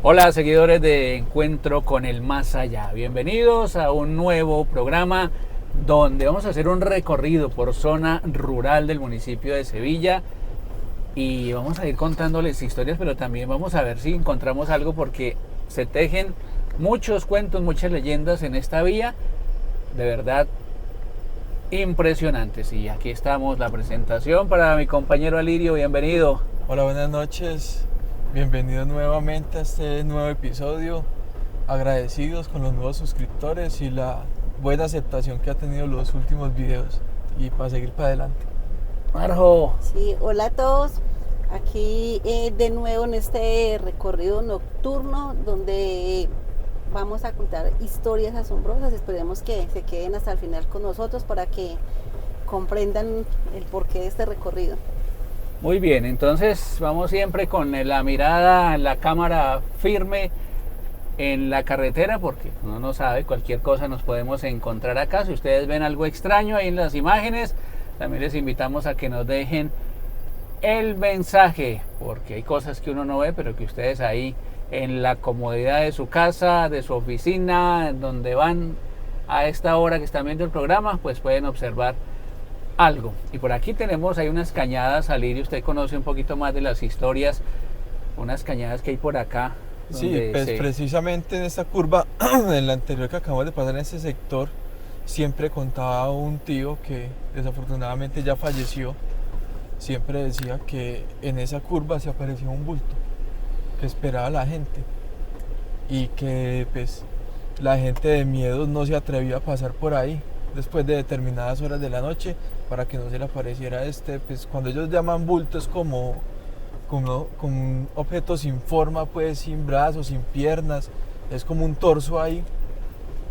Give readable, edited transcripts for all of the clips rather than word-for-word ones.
Hola seguidores de Encuentro con el Más Allá, bienvenidos a un nuevo programa donde vamos a hacer un recorrido por zona rural del municipio de Sevilla y vamos a ir contándoles historias, pero también vamos a ver si encontramos algo porque se tejen muchos cuentos, muchas leyendas en esta vía, de verdad impresionantes. Y aquí estamos, la presentación para mi compañero Alirio, bienvenido. Hola, buenas noches. Bienvenidos nuevamente a este nuevo episodio. Agradecidos con los nuevos suscriptores y la buena aceptación que ha tenido los últimos videos. Y para seguir para adelante. Marjo. Sí, hola a todos. Aquí de nuevo en este recorrido nocturno donde vamos a contar historias asombrosas. Esperemos que se queden hasta el final con nosotros para que comprendan el porqué de este recorrido. Muy bien, entonces vamos siempre con la mirada, la cámara firme en la carretera porque uno no sabe, cualquier cosa nos podemos encontrar acá. Si ustedes ven algo extraño ahí en las imágenes, también les invitamos a que nos dejen el mensaje, porque hay cosas que uno no ve, pero que ustedes ahí en la comodidad de su casa, de su oficina, donde van a esta hora que están viendo el programa, pues pueden observar algo. Y por aquí tenemos, hay unas cañadas, Alirio, usted conoce un poquito más de las historias, unas cañadas que hay por acá. Sí, pues precisamente en esta curva, en la anterior que acabamos de pasar en este sector, siempre contaba un tío que desafortunadamente ya falleció. Siempre decía que en esa curva se aparecía un bulto que esperaba a la gente y que pues la gente de miedo no se atrevía a pasar por ahí después de determinadas horas de la noche para que no se le apareciera pues cuando ellos llaman bulto es como un objeto sin forma, pues sin brazos, sin piernas, es como un torso ahí,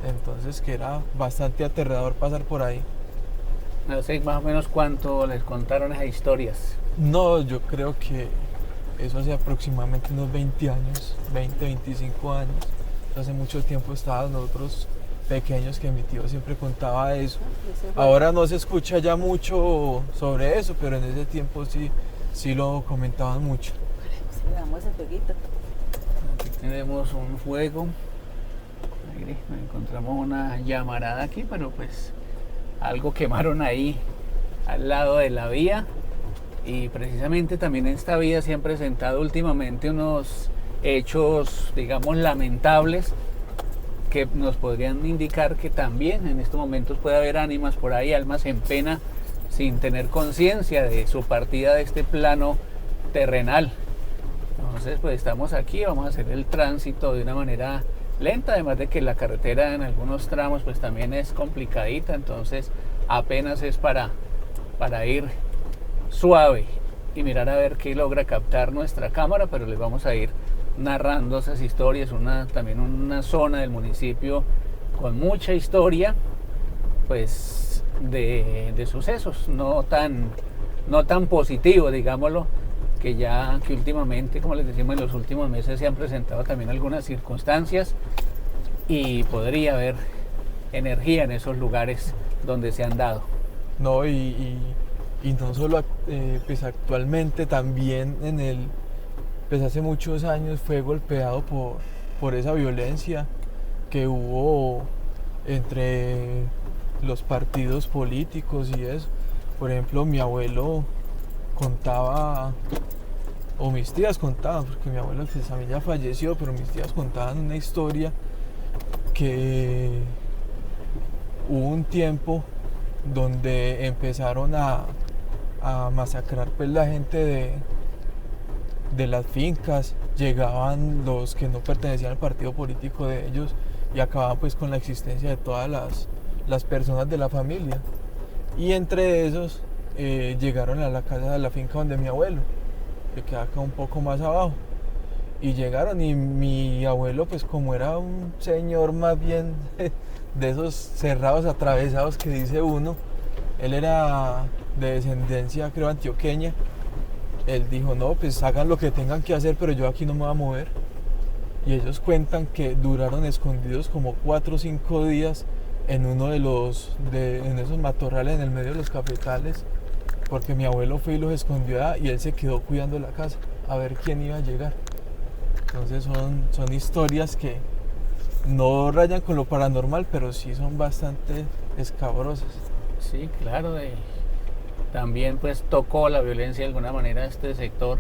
entonces que era bastante aterrador pasar por ahí. No sé más o menos cuánto les contaron esas historias. No, yo creo que eso hace aproximadamente unos 20 años, 20, 25 años, hace mucho tiempo estábamos nosotros pequeños que mi tío siempre contaba eso. Ahora no se escucha ya mucho sobre eso, pero en ese tiempo sí lo comentaban mucho. Le damos el fueguito. Aquí tenemos un fuego. Mire, encontramos una llamarada aquí, pero pues algo quemaron ahí al lado de la vía. Y precisamente también en esta vía se han presentado últimamente unos hechos, digamos, lamentables que nos podrían indicar que también en estos momentos puede haber ánimas por ahí, almas en pena, sin tener conciencia de su partida de este plano terrenal. Entonces pues estamos aquí, vamos a hacer el tránsito de una manera lenta, además de que la carretera en algunos tramos pues también es complicadita, entonces apenas es para ir suave y mirar a ver qué logra captar nuestra cámara, pero les vamos a ir narrando esas historias, también una zona del municipio con mucha historia pues de sucesos no tan positivos, digámoslo, que últimamente, como les decimos, en los últimos meses se han presentado también algunas circunstancias y podría haber energía en esos lugares donde se han dado. No, y no solo pues actualmente también pues hace muchos años fue golpeado por esa violencia que hubo entre los partidos políticos y eso. Por ejemplo, mi abuelo contaba, o mis tías contaban, porque mi abuelo pues también ya falleció, pero mis tías contaban una historia que hubo un tiempo donde empezaron a masacrar pues la gente de las fincas, llegaban los que no pertenecían al partido político de ellos y acababan pues con la existencia de todas las personas de la familia, y entre esos llegaron a la casa de la finca donde mi abuelo, que queda acá un poco más abajo, y llegaron y mi abuelo pues como era un señor más bien de esos cerrados atravesados que dice uno, él era de descendencia creo antioqueña. Él dijo, no, pues hagan lo que tengan que hacer, pero yo aquí no me voy a mover. Y ellos cuentan que duraron escondidos como 4 o 5 días en uno en esos matorrales en el medio de los cafetales, porque mi abuelo fue y los escondió allá y él se quedó cuidando la casa a ver quién iba a llegar. Entonces son historias que no rayan con lo paranormal, pero sí son bastante escabrosas. Sí, claro. También pues tocó la violencia de alguna manera este sector,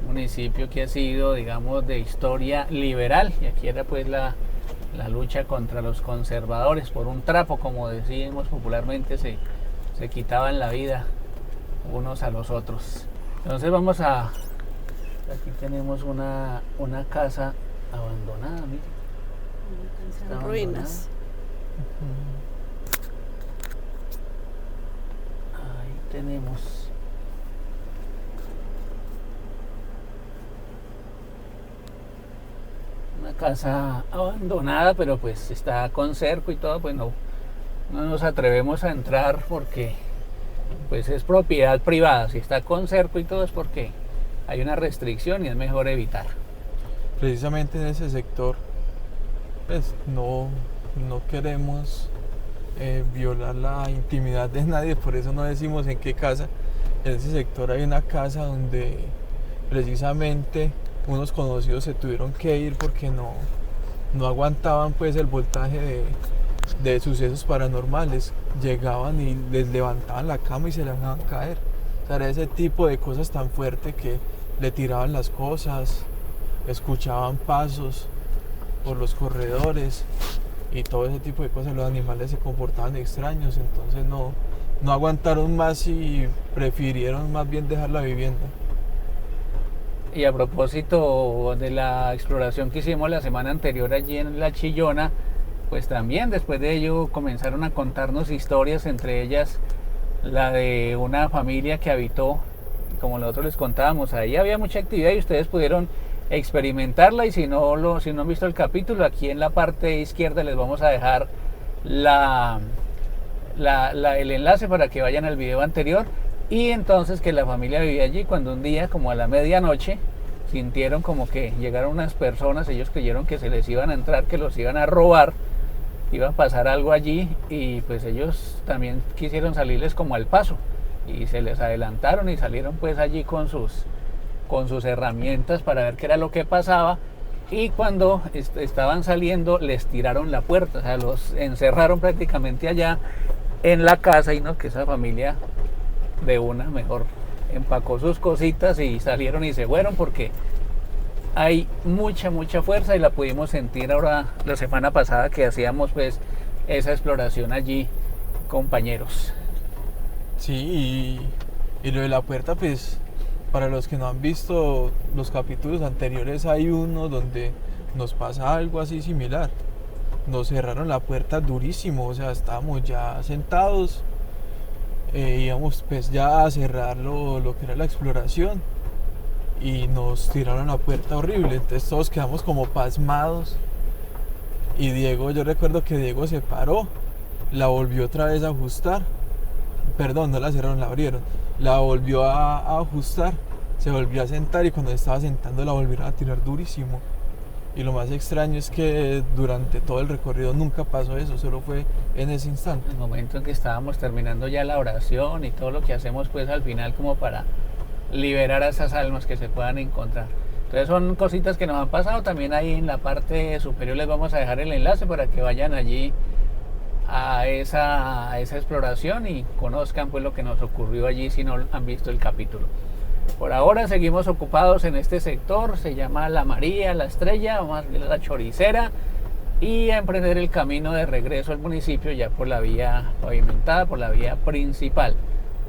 municipio que ha sido, digamos, de historia liberal, y aquí era pues la lucha contra los conservadores por un trapo, como decimos popularmente, se quitaban la vida unos a los otros. Entonces aquí tenemos una casa abandonada, mire. En ruinas. Ahí tenemos una casa abandonada, pero pues está con cerco y todo, pues no nos atrevemos a entrar porque pues es propiedad privada. Si está con cerco y todo es porque hay una restricción y es mejor evitar. Precisamente en ese sector, pues no queremos violar la intimidad de nadie, por eso no decimos en qué casa. En ese sector hay una casa donde precisamente unos conocidos se tuvieron que ir porque no aguantaban pues el voltaje de sucesos paranormales. Llegaban y les levantaban la cama y se la dejaban caer. O sea, era ese tipo de cosas tan fuerte que le tiraban las cosas, escuchaban pasos por los corredores y todo ese tipo de cosas. Los animales se comportaban extraños, entonces no aguantaron más y prefirieron más bien dejar la vivienda. Y a propósito de la exploración que hicimos la semana anterior allí en La Chillona, pues también después de ello comenzaron a contarnos historias, entre ellas la de una familia que habitó, como nosotros les contábamos, ahí había mucha actividad y ustedes pudieron experimentarla, y si no han visto el capítulo, aquí en la parte izquierda les vamos a dejar el enlace para que vayan al video anterior. Y entonces que la familia vivía allí, cuando un día como a la medianoche sintieron como que llegaron unas personas, ellos creyeron que se les iban a entrar, que los iban a robar, iba a pasar algo allí, y pues ellos también quisieron salirles como al paso y se les adelantaron y salieron pues allí con sus herramientas para ver qué era lo que pasaba. Y cuando estaban saliendo les tiraron la puerta, o sea, los encerraron prácticamente allá en la casa, y no, que esa familia de una mejor empacó sus cositas y salieron y se fueron, porque hay mucha fuerza y la pudimos sentir ahora la semana pasada que hacíamos pues esa exploración allí, compañeros. Sí, y lo de la puerta, pues para los que no han visto los capítulos anteriores, hay uno donde nos pasa algo así similar. Nos cerraron la puerta durísimo, o sea, estábamos ya sentados, íbamos pues ya a cerrar lo que era la exploración, y nos tiraron la puerta horrible. Entonces todos quedamos como pasmados, y yo recuerdo que Diego se paró, la volvió otra vez a ajustar, perdón, no la cerraron, la abrieron, la volvió a ajustar, se volvió a sentar, y cuando estaba sentando la volvieron a tirar durísimo. Y lo más extraño es que durante todo el recorrido nunca pasó eso, solo fue en ese instante. El momento en que estábamos terminando ya la oración y todo lo que hacemos pues al final, como para liberar a esas almas que se puedan encontrar. Entonces son cositas que nos han pasado. También ahí en la parte superior les vamos a dejar el enlace para que vayan allí a esa exploración y conozcan pues lo que nos ocurrió allí si no han visto el capítulo. Por ahora seguimos ocupados en este sector, se llama La María, La Estrella, o más bien La Choricera, y a emprender el camino de regreso al municipio ya por la vía pavimentada, por la vía principal,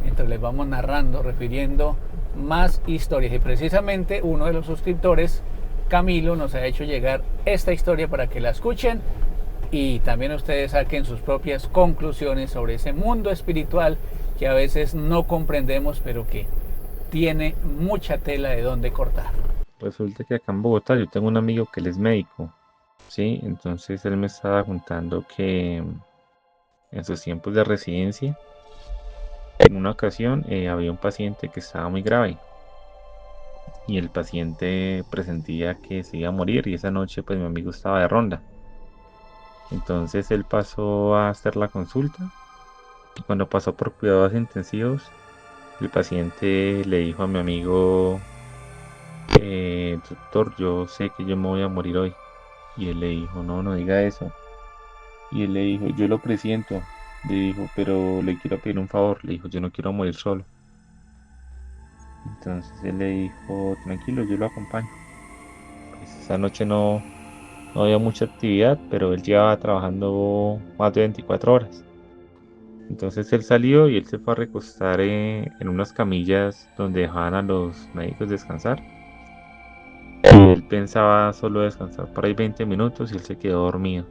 mientras les vamos narrando, refiriendo más historias. Y precisamente uno de los suscriptores, Camilo, nos ha hecho llegar esta historia para que la escuchen y también ustedes saquen sus propias conclusiones sobre ese mundo espiritual que a veces no comprendemos, pero que tiene mucha tela de dónde cortar. Resulta que acá en Bogotá yo tengo un amigo que él es médico, ¿sí? Entonces él me estaba contando que en sus tiempos de residencia, en una ocasión había un paciente que estaba muy grave y el paciente presentía que se iba a morir, y esa noche pues mi amigo estaba de ronda. Entonces él pasó a hacer la consulta, y cuando pasó por cuidados intensivos, el paciente le dijo a mi amigo doctor, yo sé que yo me voy a morir hoy. Y él le dijo, no, no diga eso. Y él le dijo, yo lo presiento. Le dijo, pero le quiero pedir un favor. Le dijo, yo no quiero morir solo. Entonces él le dijo, tranquilo, yo lo acompaño. Pues esa noche no había mucha actividad, pero él llevaba trabajando más de 24 horas. Entonces él salió y él se fue a recostar en unas camillas donde dejaban a los médicos descansar. Y él pensaba solo descansar por ahí 20 minutos y él se quedó dormido.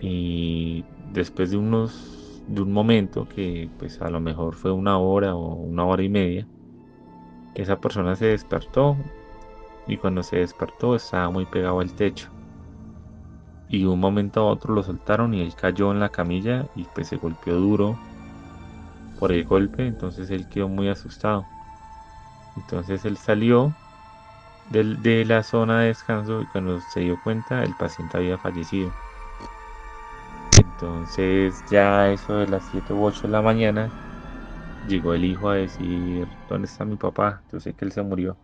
Y después de un momento que pues a lo mejor fue una hora o una hora y media, esa persona se despertó y cuando se despertó estaba muy pegado al techo. Y de un momento a otro lo soltaron y él cayó en la camilla y pues se golpeó duro por el golpe, entonces él quedó muy asustado. Entonces él salió de la zona de descanso y cuando se dio cuenta el paciente había fallecido. Entonces ya a eso de las 7 u 8 de la mañana llegó el hijo a decir, ¿dónde está mi papá? Yo sé que él se murió.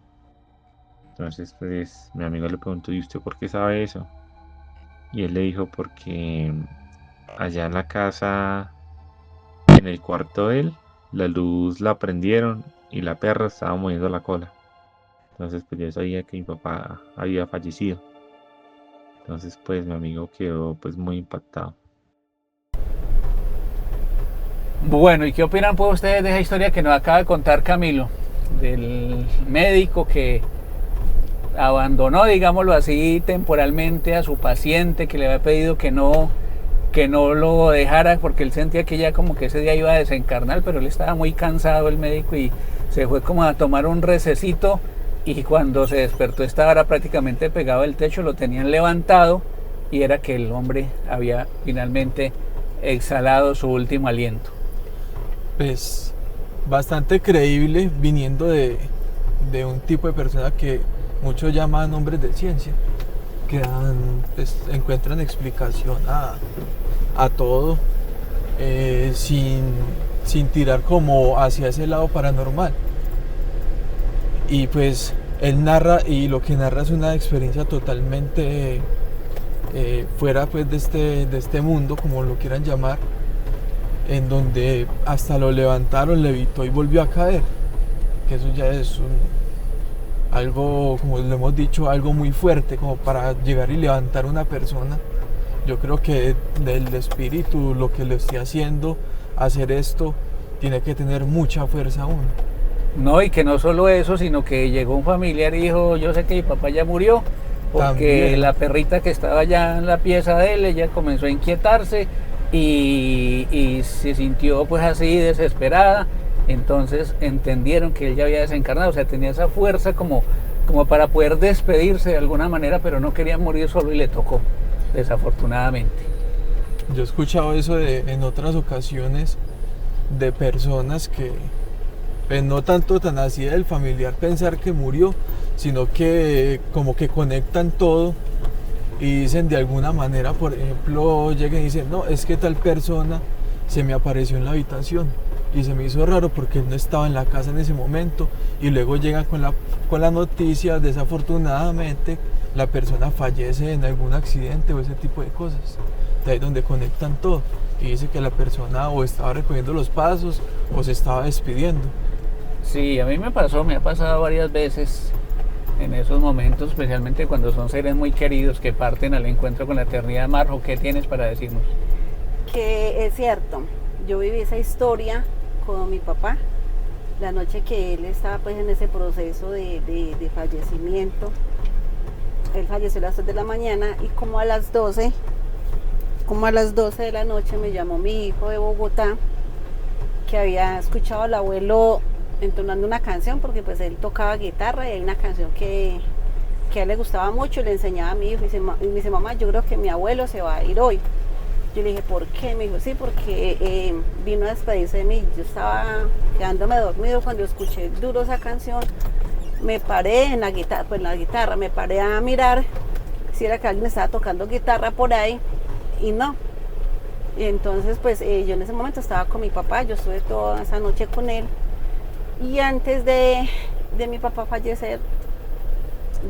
Entonces pues mi amigo le preguntó, ¿y usted por qué sabe eso? Y él le dijo, porque allá en la casa, en el cuarto de él, la luz la prendieron y la perra estaba moviendo la cola. Entonces pues yo sabía que mi papá había fallecido. Entonces pues mi amigo quedó pues muy impactado. Bueno, ¿y qué opinan pues ustedes de esa historia que nos acaba de contar Camilo? Del médico que abandonó, digámoslo así, temporalmente a su paciente, que le había pedido que no lo dejara porque él sentía que ya como que ese día iba a desencarnar, pero él estaba muy cansado el médico y se fue como a tomar un recesito y cuando se despertó estaba prácticamente pegado al techo, lo tenían levantado y era que el hombre había finalmente exhalado su último aliento. Pues bastante creíble viniendo de un tipo de persona que muchos llaman hombres de ciencia, que pues, encuentran explicación a todo sin tirar como hacia ese lado paranormal. Y pues él narra, y lo que narra es una experiencia totalmente fuera pues de este mundo, como lo quieran llamar, en donde hasta lo levantaron, levitó y volvió a caer, que eso ya es algo, como le hemos dicho, algo muy fuerte como para llegar y levantar a una persona. Yo creo que del espíritu, lo que le esté haciendo hacer esto, tiene que tener mucha fuerza aún. No, y que no solo eso, sino que llegó un familiar y dijo, yo sé que mi papá ya murió, porque También. la perrita que estaba ya en la pieza de él, ella comenzó a inquietarse y se sintió pues así desesperada, entonces entendieron que él ya había desencarnado, o sea, tenía esa fuerza como para poder despedirse de alguna manera, pero no quería morir solo y le tocó, desafortunadamente. Yo he escuchado eso en otras ocasiones de personas que pues no tanto tan así del familiar pensar que murió, sino que como que conectan todo y dicen de alguna manera, por ejemplo, llegan y dicen, no, es que tal persona se me apareció en la habitación y se me hizo raro porque él no estaba en la casa en ese momento, y luego llegan con la noticia, desafortunadamente la persona fallece en algún accidente o ese tipo de cosas. De ahí donde conectan todo y dice que la persona o estaba recogiendo los pasos o se estaba despidiendo. Sí, a mí me ha pasado varias veces en esos momentos, especialmente cuando son seres muy queridos que parten al encuentro con la eternidad. Marjo, ¿qué tienes para decirnos? Que es cierto, yo viví esa historia con mi papá, la noche que él estaba pues en ese proceso de fallecimiento. Él falleció a las 3 de la mañana y como a las 12 de la noche me llamó mi hijo de Bogotá, que había escuchado al abuelo entonando una canción, porque pues él tocaba guitarra y hay una canción que a él le gustaba mucho y le enseñaba a mi hijo y me dice, mamá, yo creo que mi abuelo se va a ir hoy. Yo le dije, ¿por qué? Me dijo, sí, porque vino a despedirse de mí. Yo estaba quedándome dormido cuando escuché duro esa canción. Me paré en la guitarra, me paré a mirar si era que alguien estaba tocando guitarra por ahí y no. Y entonces pues yo en ese momento estaba con mi papá, yo estuve toda esa noche con él. Y antes de de mi papá fallecer,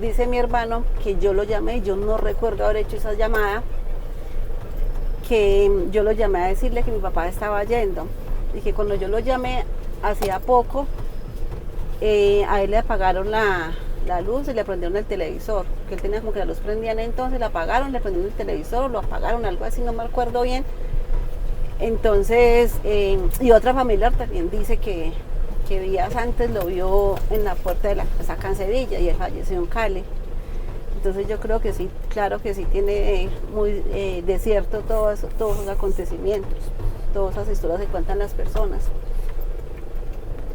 dice mi hermano que yo lo llamé, yo no recuerdo haber hecho esa llamada, que yo lo llamé a decirle que mi papá estaba yendo y que cuando yo lo llamé hacía poco, a él le apagaron la luz y le prendieron el televisor, que él tenía como que la luz prendían, entonces la apagaron, le prendieron el televisor, lo apagaron, algo así, no me acuerdo bien. Entonces, y otra familiar también dice que días antes lo vio en la puerta de la casa Cancerilla y él falleció en Cali. Entonces yo creo que sí, claro que sí tiene muy de cierto todos los acontecimientos, todas esas historias que cuentan las personas.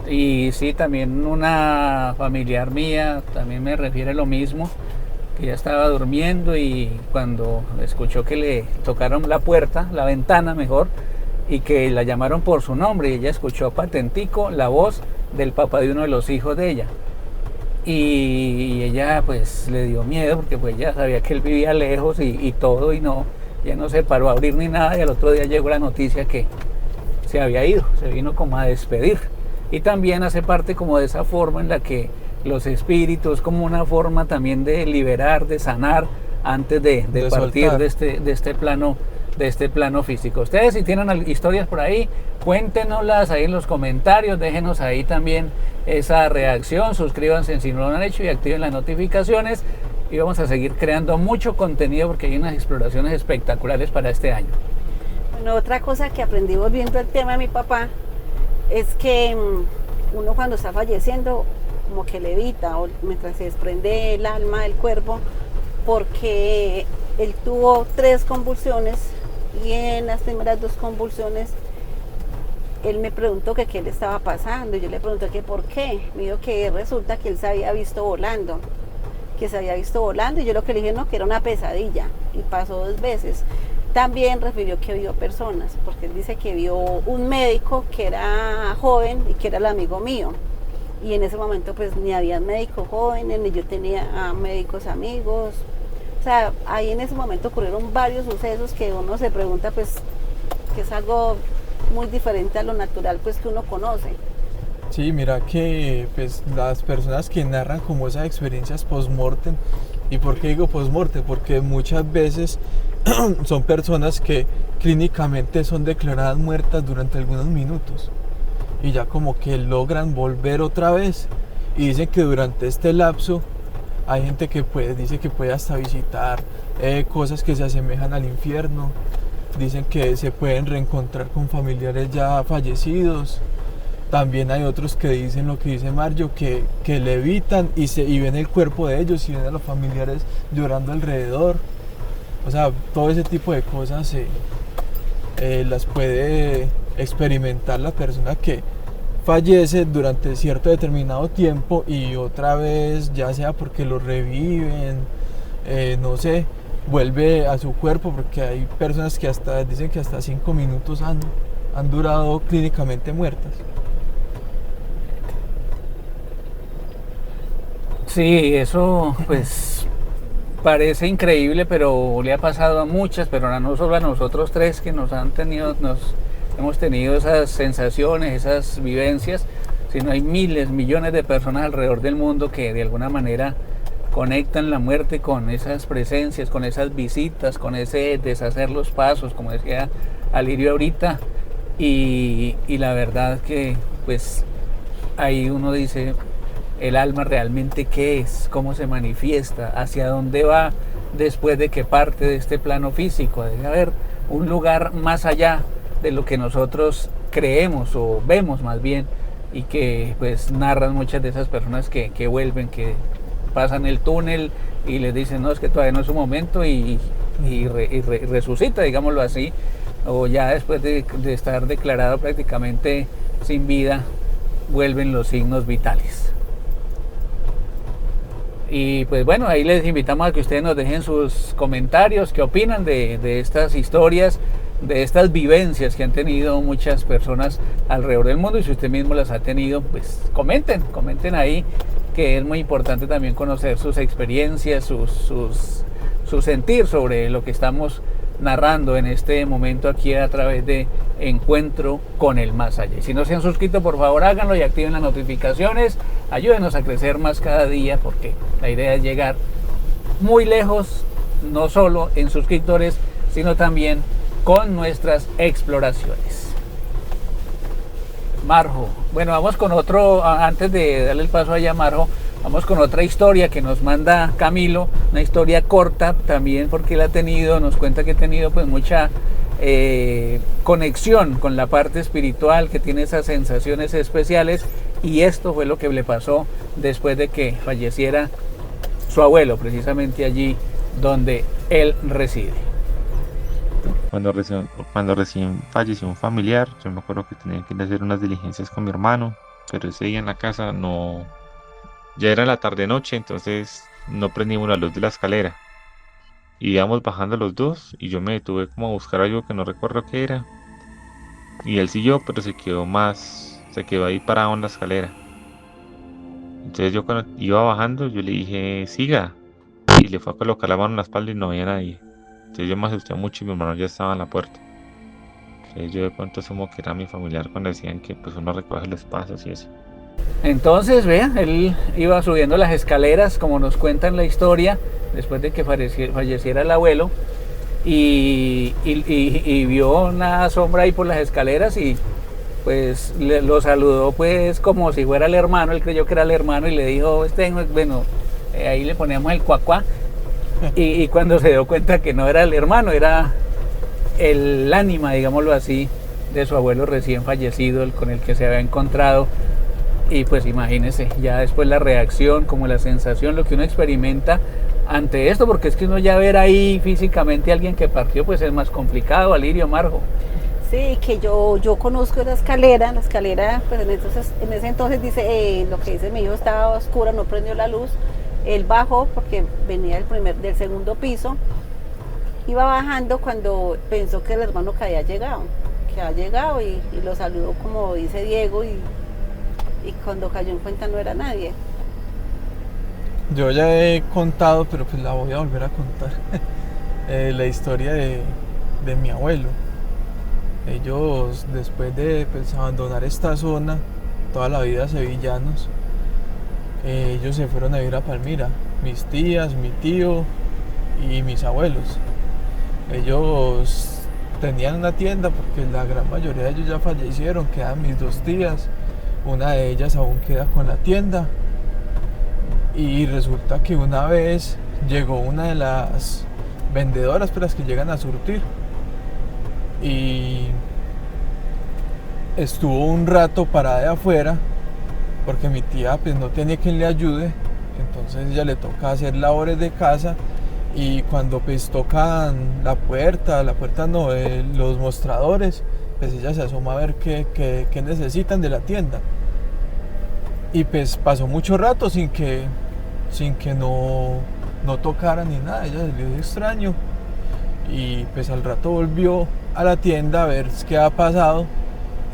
Y sí, también una familiar mía también me refiere lo mismo, que ella estaba durmiendo y cuando escuchó que le tocaron la puerta, la ventana mejor, y que la llamaron por su nombre, y ella escuchó patentico la voz del papá de uno de los hijos de ella. Y ella pues le dio miedo porque pues ya sabía que él vivía lejos y todo, y no, ya no se paró a abrir ni nada, y al otro día llegó la noticia que se había ido, se vino como a despedir. Y también hace parte como de esa forma en la que los espíritus, como una forma también de liberar, de sanar antes de partir de este plano físico. Ustedes, si tienen historias por ahí, cuéntenoslas ahí en los comentarios, déjenos ahí también esa reacción, suscríbanse si no lo han hecho y activen las notificaciones, y vamos a seguir creando mucho contenido porque hay unas exploraciones espectaculares para este año. Bueno, otra cosa que aprendimos viendo el tema de mi papá es que uno cuando está falleciendo como que levita o mientras se desprende el alma del cuerpo, porque él tuvo 3 convulsiones y en las primeras 2 convulsiones él me preguntó que qué le estaba pasando, y yo le pregunté que por qué. Me dijo que resulta que él se había visto volando, y yo lo que le dije no, que era una pesadilla, y pasó 2 veces. También refirió que vio personas, porque él dice que vio un médico que era joven y que era el amigo mío, y en ese momento pues ni había médicos jóvenes, ni yo tenía médicos amigos. O sea, ahí en ese momento ocurrieron varios sucesos que uno se pregunta pues que es algo muy diferente a lo natural pues que uno conoce. Sí, mira que pues las personas que narran como esas experiencias post-mortem, ¿y por qué digo post-mortem? Porque muchas veces son personas que clínicamente son declaradas muertas durante algunos minutos y ya como que logran volver otra vez, y dicen que durante este lapso hay gente que dice que puede hasta visitar cosas que se asemejan al infierno, dicen que se pueden reencontrar con familiares ya fallecidos. También hay otros que dicen lo que dice Mario, que levitan y ven el cuerpo de ellos y ven a los familiares llorando alrededor. O sea, todo ese tipo de cosas las puede experimentar la persona que fallece durante cierto determinado tiempo, y otra vez, ya sea porque lo reviven, no sé, vuelve a su cuerpo, porque hay personas que hasta dicen que hasta 5 minutos han durado clínicamente muertas. Sí, eso pues parece increíble, pero le ha pasado a muchas personas, no solo a nosotros 3 que hemos tenido esas sensaciones, esas vivencias, sino hay miles, millones de personas alrededor del mundo que de alguna manera conectan la muerte con esas presencias, con esas visitas, con ese deshacer los pasos, como decía Alirio ahorita, y la verdad que pues ahí uno dice, el alma realmente qué es, cómo se manifiesta, hacia dónde va después de que parte de este plano físico. Debe haber un lugar más allá de lo que nosotros creemos o vemos más bien, y que pues narran muchas de esas personas que vuelven, que pasan el túnel y les dicen no, es que todavía no es su momento, y resucita, digámoslo así, o ya después de estar declarado prácticamente sin vida, vuelven los signos vitales. Y pues bueno, ahí les invitamos a que ustedes nos dejen sus comentarios, qué opinan de estas historias, de estas vivencias que han tenido muchas personas alrededor del mundo, y si usted mismo las ha tenido, pues comenten ahí, que es muy importante también conocer sus experiencias, su sentir sobre lo que estamos narrando en este momento aquí a través de Encuentro con el Más Allá. Y si no se han suscrito, por favor háganlo y activen las notificaciones. Ayúdenos a crecer más cada día, porque la idea es llegar muy lejos, no solo en suscriptores, sino también con nuestras exploraciones. Marjo, bueno, vamos con otro, antes de darle el paso allá a Marjo, vamos con otra historia que nos manda Camilo, una historia corta también, porque él nos cuenta que ha tenido pues mucha conexión con la parte espiritual, que tiene esas sensaciones especiales, y esto fue lo que le pasó después de que falleciera su abuelo, precisamente allí donde él reside. Cuando recién falleció un familiar, yo me acuerdo que tenía que ir a hacer unas diligencias con mi hermano, pero ese día en la casa no, ya era la tarde-noche, entonces no prendimos la luz de la escalera. Y íbamos bajando los dos y yo me detuve como a buscar algo que no recuerdo qué era. Y él siguió, pero se quedó ahí parado en la escalera. Entonces yo cuando iba bajando, yo le dije, siga. Y le fue a colocar la mano en la espalda y no había nadie. Entonces yo me asusté mucho y mi hermano ya estaba en la puerta. Entonces yo de pronto asumo que era mi familiar cuando decían que pues uno recoge los pasos y eso. Entonces, vean, él iba subiendo las escaleras, como nos cuentan la historia, después de que falleciera el abuelo, y vio una sombra ahí por las escaleras y pues lo saludó pues como si fuera el hermano. Él creyó que era el hermano y le dijo, bueno, ahí le poníamos el cuacuá. Y cuando se dio cuenta que no era el hermano, era el ánima, digámoslo así, de su abuelo recién fallecido, el con el que se había encontrado. Y pues imagínense, ya después la reacción, como la sensación, lo que uno experimenta ante esto, porque es que uno ya ver ahí físicamente a alguien que partió, pues es más complicado. Alirio, Marjo. Sí, que yo conozco la escalera, pues en ese entonces dice, lo que dice mi hijo estaba oscura, no prendió la luz. Él bajó porque venía del segundo piso, iba bajando cuando pensó que el hermano que había llegado y lo saludó como dice Diego, y cuando cayó en cuenta no era nadie. Yo ya he contado, pero pues la voy a volver a contar, la historia de mi abuelo. Ellos, después de pues, abandonar esta zona, toda la vida sevillanos, ellos se fueron a vivir a Palmira, mis tías, mi tío y mis abuelos. Ellos tenían una tienda porque la gran mayoría de ellos ya fallecieron, quedan mis dos tías, una de ellas aún queda con la tienda. Y resulta que una vez llegó una de las vendedoras, pero las que llegan a surtir, y estuvo un rato parada de afuera porque mi tía pues no tiene quien le ayude, entonces ella le toca hacer labores de casa, y cuando pues tocan la puerta no, los mostradores, pues ella se asoma a ver qué necesitan de la tienda. Y pues pasó mucho rato sin que no tocaran ni nada. Ella se le dio extraño y pues al rato volvió a la tienda a ver qué ha pasado,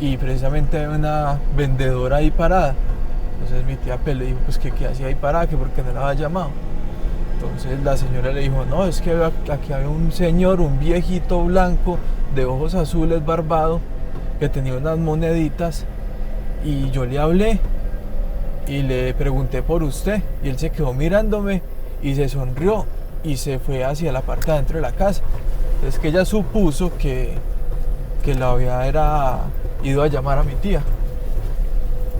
y precisamente había una vendedora ahí parada. Entonces mi tía le dijo pues que qué hacía ahí parada, que por qué no la había llamado. Entonces la señora le dijo, no, es que aquí había un señor, un viejito blanco de ojos azules, barbado, que tenía unas moneditas, y yo le hablé y le pregunté por usted, y él se quedó mirándome y se sonrió y se fue hacia la parte de adentro de la casa. Entonces que ella supuso que la había ido a llamar a mi tía.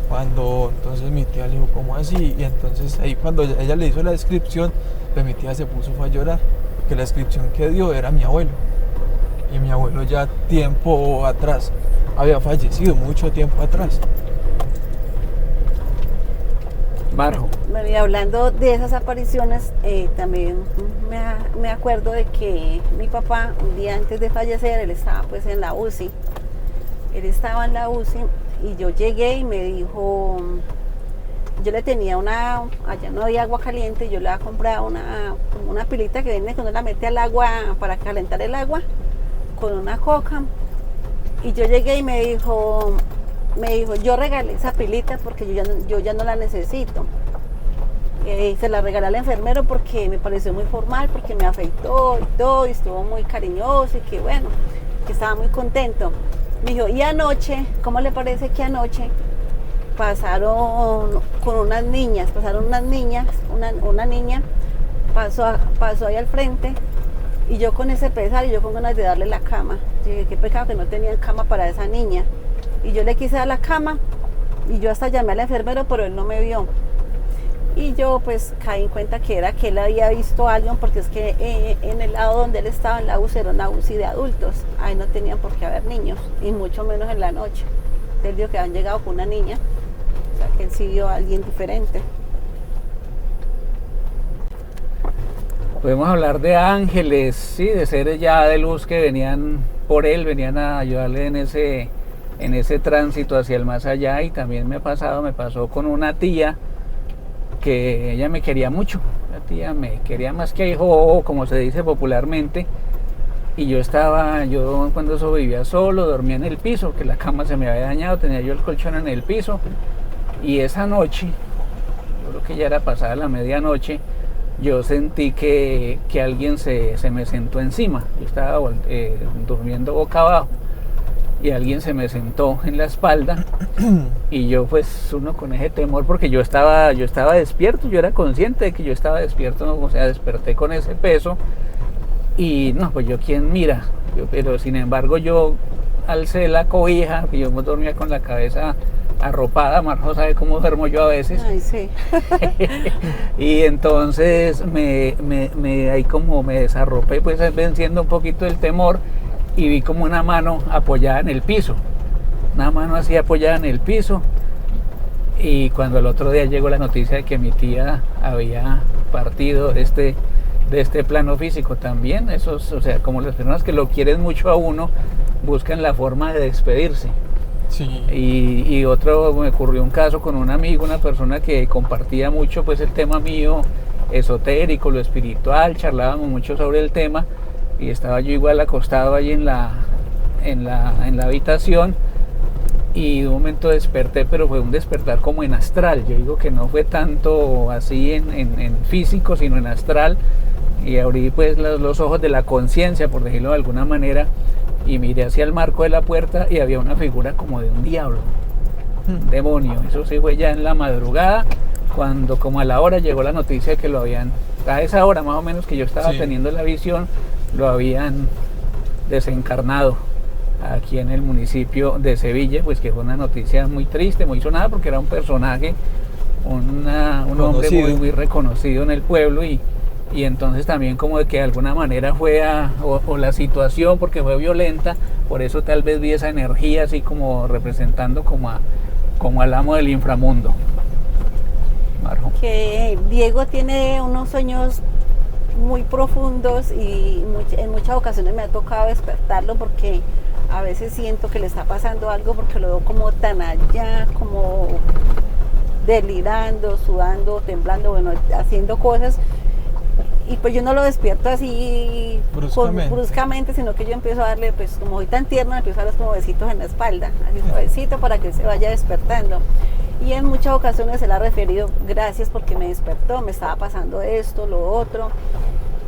Cuando entonces mi tía le dijo, ¿cómo así? Y entonces ahí cuando ella le hizo la descripción, pues mi tía se puso a llorar, porque la descripción que dio era mi abuelo. Y mi abuelo ya tiempo atrás había fallecido, mucho tiempo atrás. Marjo. Bueno, y hablando de esas apariciones, también me acuerdo de que mi papá, un día antes de fallecer, él estaba pues en la UCI. Él estaba en la UCI y yo llegué y me dijo, yo le tenía allá no había agua caliente, yo le había comprado una pilita que viene cuando la mete al agua para calentar el agua, con una coca. Y yo llegué y me dijo, yo regalé esa pilita porque yo ya no la necesito. Se la regalé al enfermero porque me pareció muy formal, porque me afeitó y todo, y estuvo muy cariñoso y que bueno, que estaba muy contento. Me dijo, y anoche, ¿cómo le parece que anoche pasaron con unas niñas, una niña pasó ahí al frente y yo con ese pesar y yo con ganas de darle la cama. Yo dije, qué pecado que no tenían cama para esa niña. Y yo le quise dar la cama y yo hasta llamé al enfermero, pero él no me vio. Y yo pues caí en cuenta que era que él había visto a alguien, porque es que en el lado donde él estaba, en la UCI, era una UCI de adultos. Ahí no tenían por qué haber niños, y mucho menos en la noche. Él dijo que habían llegado con una niña, o sea que él sí vio a alguien diferente. Podemos hablar de ángeles, sí, de seres ya de luz que venían por él, venían a ayudarle en ese tránsito hacia el más allá. Y también me pasó con una tía que ella me quería mucho. La tía me quería más que a hijo, como se dice popularmente. Y yo cuando eso vivía solo, dormía en el piso, que la cama se me había dañado, tenía yo el colchón en el piso. Y esa noche, yo creo que ya era pasada la medianoche, yo sentí que alguien se me sentó encima. Yo estaba durmiendo boca abajo y alguien se me sentó en la espalda y yo pues uno con ese temor, porque yo estaba despierto, yo era consciente de que yo estaba despierto, o sea, desperté con ese peso y no, pues yo quién mira, pero sin embargo yo alcé la cobija, que yo me dormía con la cabeza arropada. Marjo sabe cómo duermo yo a veces. Ay, sí. Y entonces ahí como me desarropé, pues venciendo un poquito el temor, y vi como una mano apoyada en el piso, una mano así apoyada en el piso. Y cuando el otro día llegó la noticia de que mi tía había partido de este plano físico también, o sea, como las personas que lo quieren mucho a uno, buscan la forma de despedirse. Sí. Y otro, me ocurrió un caso con un amigo, una persona que compartía mucho pues el tema mío esotérico, lo espiritual, charlábamos mucho sobre el tema, y estaba yo igual acostado ahí en la habitación, y de un momento desperté, pero fue un despertar como en astral. Yo digo que no fue tanto así en físico, sino en astral, y abrí pues los ojos de la conciencia, por decirlo de alguna manera, y miré hacia el marco de la puerta y había una figura como de un diablo, un demonio. Eso sí fue ya en la madrugada, cuando como a la hora llegó la noticia de que lo habían, a esa hora más o menos que yo estaba teniendo la visión, lo habían desencarnado aquí en el municipio de Sevilla, pues que fue una noticia muy triste, muy sonada, porque era un personaje, un hombre muy, muy reconocido en el pueblo, y entonces también como de que de alguna manera fue o la situación, porque fue violenta, por eso tal vez vi esa energía así como representando como al amo del inframundo. Marjo. Que Diego tiene unos sueños muy profundos, y en muchas ocasiones me ha tocado despertarlo, porque a veces siento que le está pasando algo, porque lo veo como tan allá, como delirando, sudando, temblando, bueno, haciendo cosas. Y pues yo no lo despierto así bruscamente, sino que yo empiezo a darle, pues como hoy tan tierno, empiezo a darle como besitos en la espalda, así suavecito, para que se vaya despertando. Y en muchas ocasiones se le ha referido, gracias porque me despertó, me estaba pasando esto, lo otro,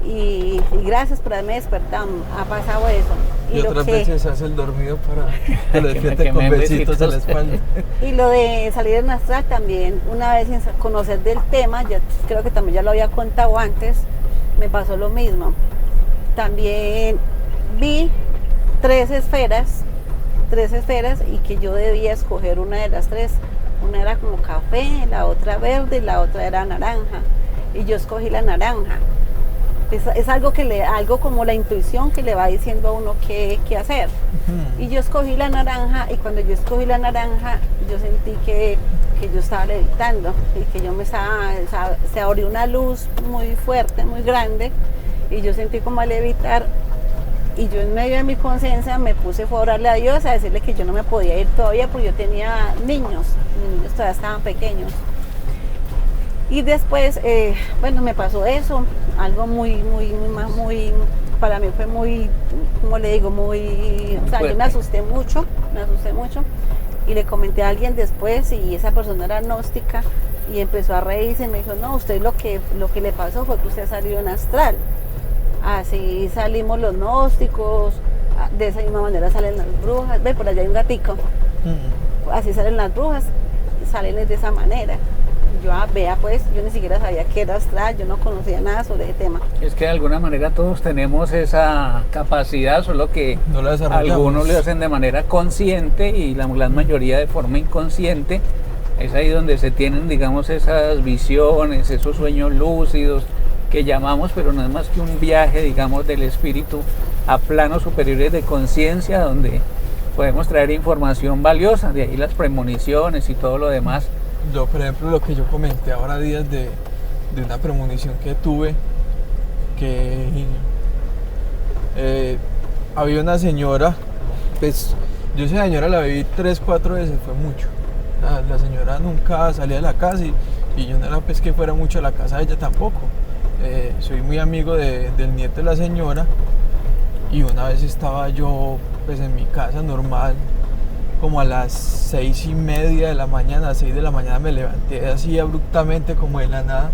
y gracias por haberme despertado, ha pasado eso. Y otras veces hace el dormido para que lo despierte con besitos en la espalda. Y lo de salir en astral también, una vez sin conocer del tema, ya creo que también ya lo había contado antes, me pasó lo mismo. También vi tres esferas, y que yo debía escoger una de las tres. Una era como café, la otra verde y la otra era naranja. Y yo escogí la naranja. Es algo algo como la intuición que le va diciendo a uno qué hacer. Y yo escogí la naranja, y cuando yo escogí la naranja, yo sentí que yo estaba levitando, y que se abrió una luz muy fuerte, muy grande, y yo sentí como al levitar, y yo en medio de mi conciencia me puse a orarle a Dios, a decirle que yo no me podía ir todavía, porque yo tenía niños todavía estaban pequeños. Y después, bueno, me pasó eso, algo muy, para mí fue muy, como le digo, muy, o sea, yo me asusté mucho, y le comenté a alguien después, y esa persona era gnóstica, y empezó a reírse y me dijo, no, usted lo que le pasó fue que usted salió en astral. Así salimos los gnósticos, de esa misma manera salen las brujas. Ve, por allá hay un gatico. Así salen las brujas, salen de esa manera. Yo, vea pues, yo ni siquiera sabía que era astral, yo no conocía nada sobre ese tema. Es que de alguna manera todos tenemos esa capacidad, solo que No la desarrollamos. algunos lo hacen de manera consciente y la gran mayoría de forma inconsciente. Es ahí donde se tienen, digamos, esas visiones, esos sueños lúcidos que llamamos, pero no es más que un viaje, digamos, del espíritu a planos superiores de conciencia, donde podemos traer información valiosa, de ahí las premoniciones y todo lo demás. Yo, por ejemplo, lo que yo comenté ahora días de una premonición que tuve, que había una señora, pues yo esa señora la vi 3, 4 veces, fue mucho. La señora nunca salía de la casa y yo no era pues que fuera mucho a la casa de ella tampoco. Soy muy amigo del nieto de la señora y una vez estaba yo pues en mi casa normal, como a las 6:30 de la mañana, a 6 de la mañana me levanté así abruptamente como de la nada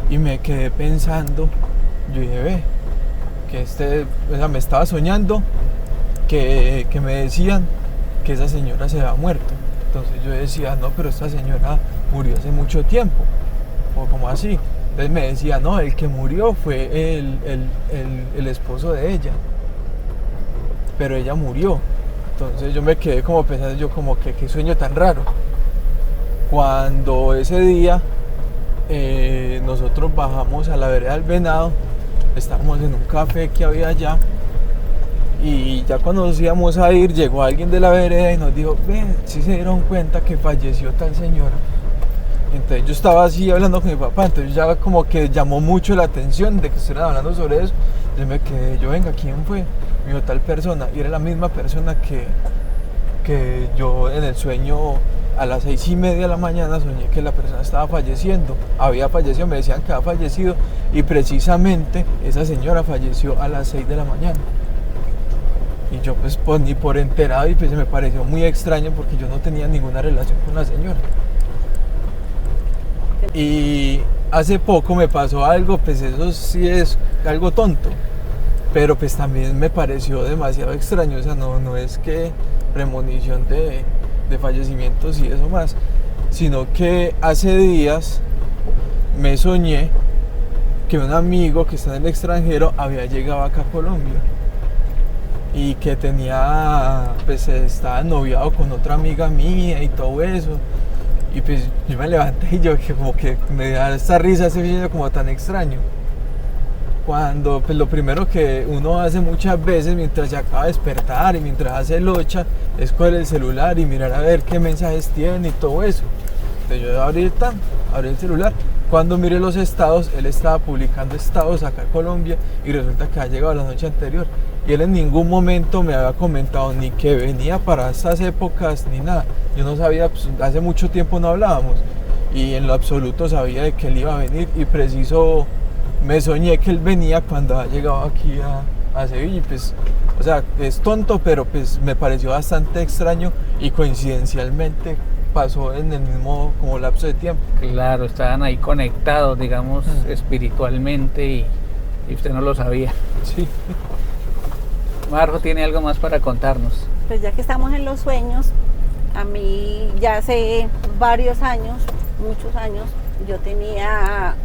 y me quedé pensando, yo dije, ve, que o sea, me estaba soñando que me decían que esa señora se había muerto. Entonces yo decía, no, pero esta señora murió hace mucho tiempo, o como así. Entonces me decía, no, el que murió fue el esposo de ella, pero ella murió. Entonces yo me quedé como pensando, yo como que qué sueño tan raro. Cuando ese día nosotros bajamos a la vereda del Venado, estábamos en un café que había allá, y ya cuando nos íbamos a ir, llegó alguien de la vereda y nos dijo, ven, si se dieron cuenta que falleció tal señora. Entonces yo estaba así hablando con mi papá, entonces ya como que llamó mucho la atención de que estuvieran hablando sobre eso. Yo me quedé, yo, venga, ¿quién fue? Me dijo, tal persona, y era la misma persona que yo en el sueño a las 6:30 de la mañana soñé que la persona estaba falleciendo, había fallecido, me decían que había fallecido, y precisamente esa señora falleció a las 6 de la mañana. Y yo pues ni por enterado, y pues me pareció muy extraño porque yo no tenía ninguna relación con la señora. Y hace poco me pasó algo, pues eso sí es algo tonto, pero pues también me pareció demasiado extraño. O sea, no es que premonición de fallecimientos y eso más, sino que hace días me soñé que un amigo que está en el extranjero había llegado acá a Colombia y que pues estaba noviado con otra amiga mía y todo eso. Y pues yo me levanté y yo que como que me da esta risa, ese video como tan extraño. Cuando pues lo primero que uno hace muchas veces mientras se acaba de despertar y mientras hace locha es coger el celular y mirar a ver qué mensajes tiene y todo eso. Entonces yo abrí el celular. Cuando miré los estados, él estaba publicando estados acá en Colombia y resulta que ha llegado la noche anterior. Y él en ningún momento me había comentado ni que venía para estas épocas ni nada. Yo no sabía, pues, hace mucho tiempo no hablábamos y en lo absoluto sabía de que él iba a venir, y preciso me soñé que él venía cuando ha llegado aquí a Sevilla. Y pues, o sea, es tonto, pero pues me pareció bastante extraño y coincidencialmente pasó en el mismo como lapso de tiempo. Claro, estaban ahí conectados, digamos, espiritualmente y usted no lo sabía. Sí. Marjo tiene algo más para contarnos. Pues ya que estamos en los sueños, a mí ya hace varios años, muchos años, yo tenía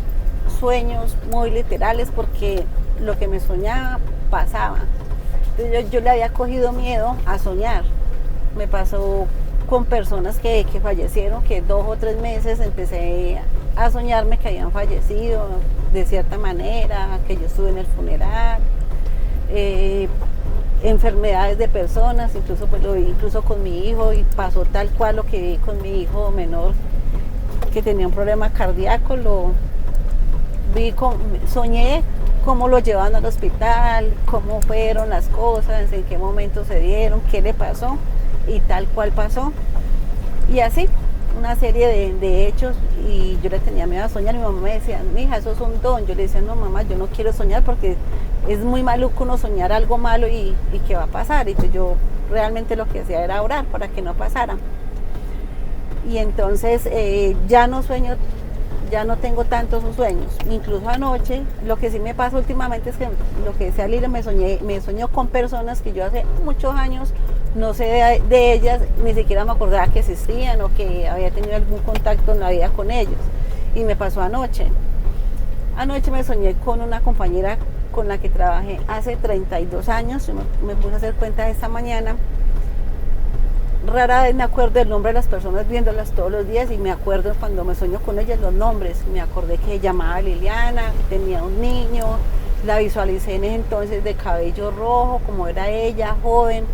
sueños muy literales porque lo que me soñaba pasaba. Entonces yo le había cogido miedo a soñar. Me pasó con personas que fallecieron, que 2 o 3 meses empecé a soñarme que habían fallecido de cierta manera, que yo estuve en el funeral, enfermedades de personas, incluso pues lo vi incluso con mi hijo, y pasó tal cual lo que vi con mi hijo menor, que tenía un problema cardíaco. Lo vi, soñé cómo lo llevaban al hospital, cómo fueron las cosas, en qué momento se dieron, qué le pasó, y tal cual pasó. Y así, una serie de hechos, y yo le tenía miedo a soñar. Mi mamá me decía, mija, eso es un don. Yo le decía, no mamá, yo no quiero soñar porque es muy maluco uno soñar algo malo y qué va a pasar. Y pues yo realmente lo que hacía era orar para que no pasara. y entonces ya no sueño, ya no tengo tantos sueños. Incluso anoche, lo que sí me pasa últimamente es que lo que decía Lila, me soñó con personas que yo hace muchos años no sé de ellas, ni siquiera me acordaba que existían o que había tenido algún contacto en la vida con ellos. Y me pasó anoche. Anoche me soñé con una compañera con la que trabajé hace 32 años, me puse a hacer cuenta esta mañana. Rara vez me acuerdo del nombre de las personas viéndolas todos los días y me acuerdo cuando me sueño con ellas los nombres. Me acordé que llamaba Liliana, que tenía un niño, la visualicé en ese entonces de cabello rojo, como era ella, joven.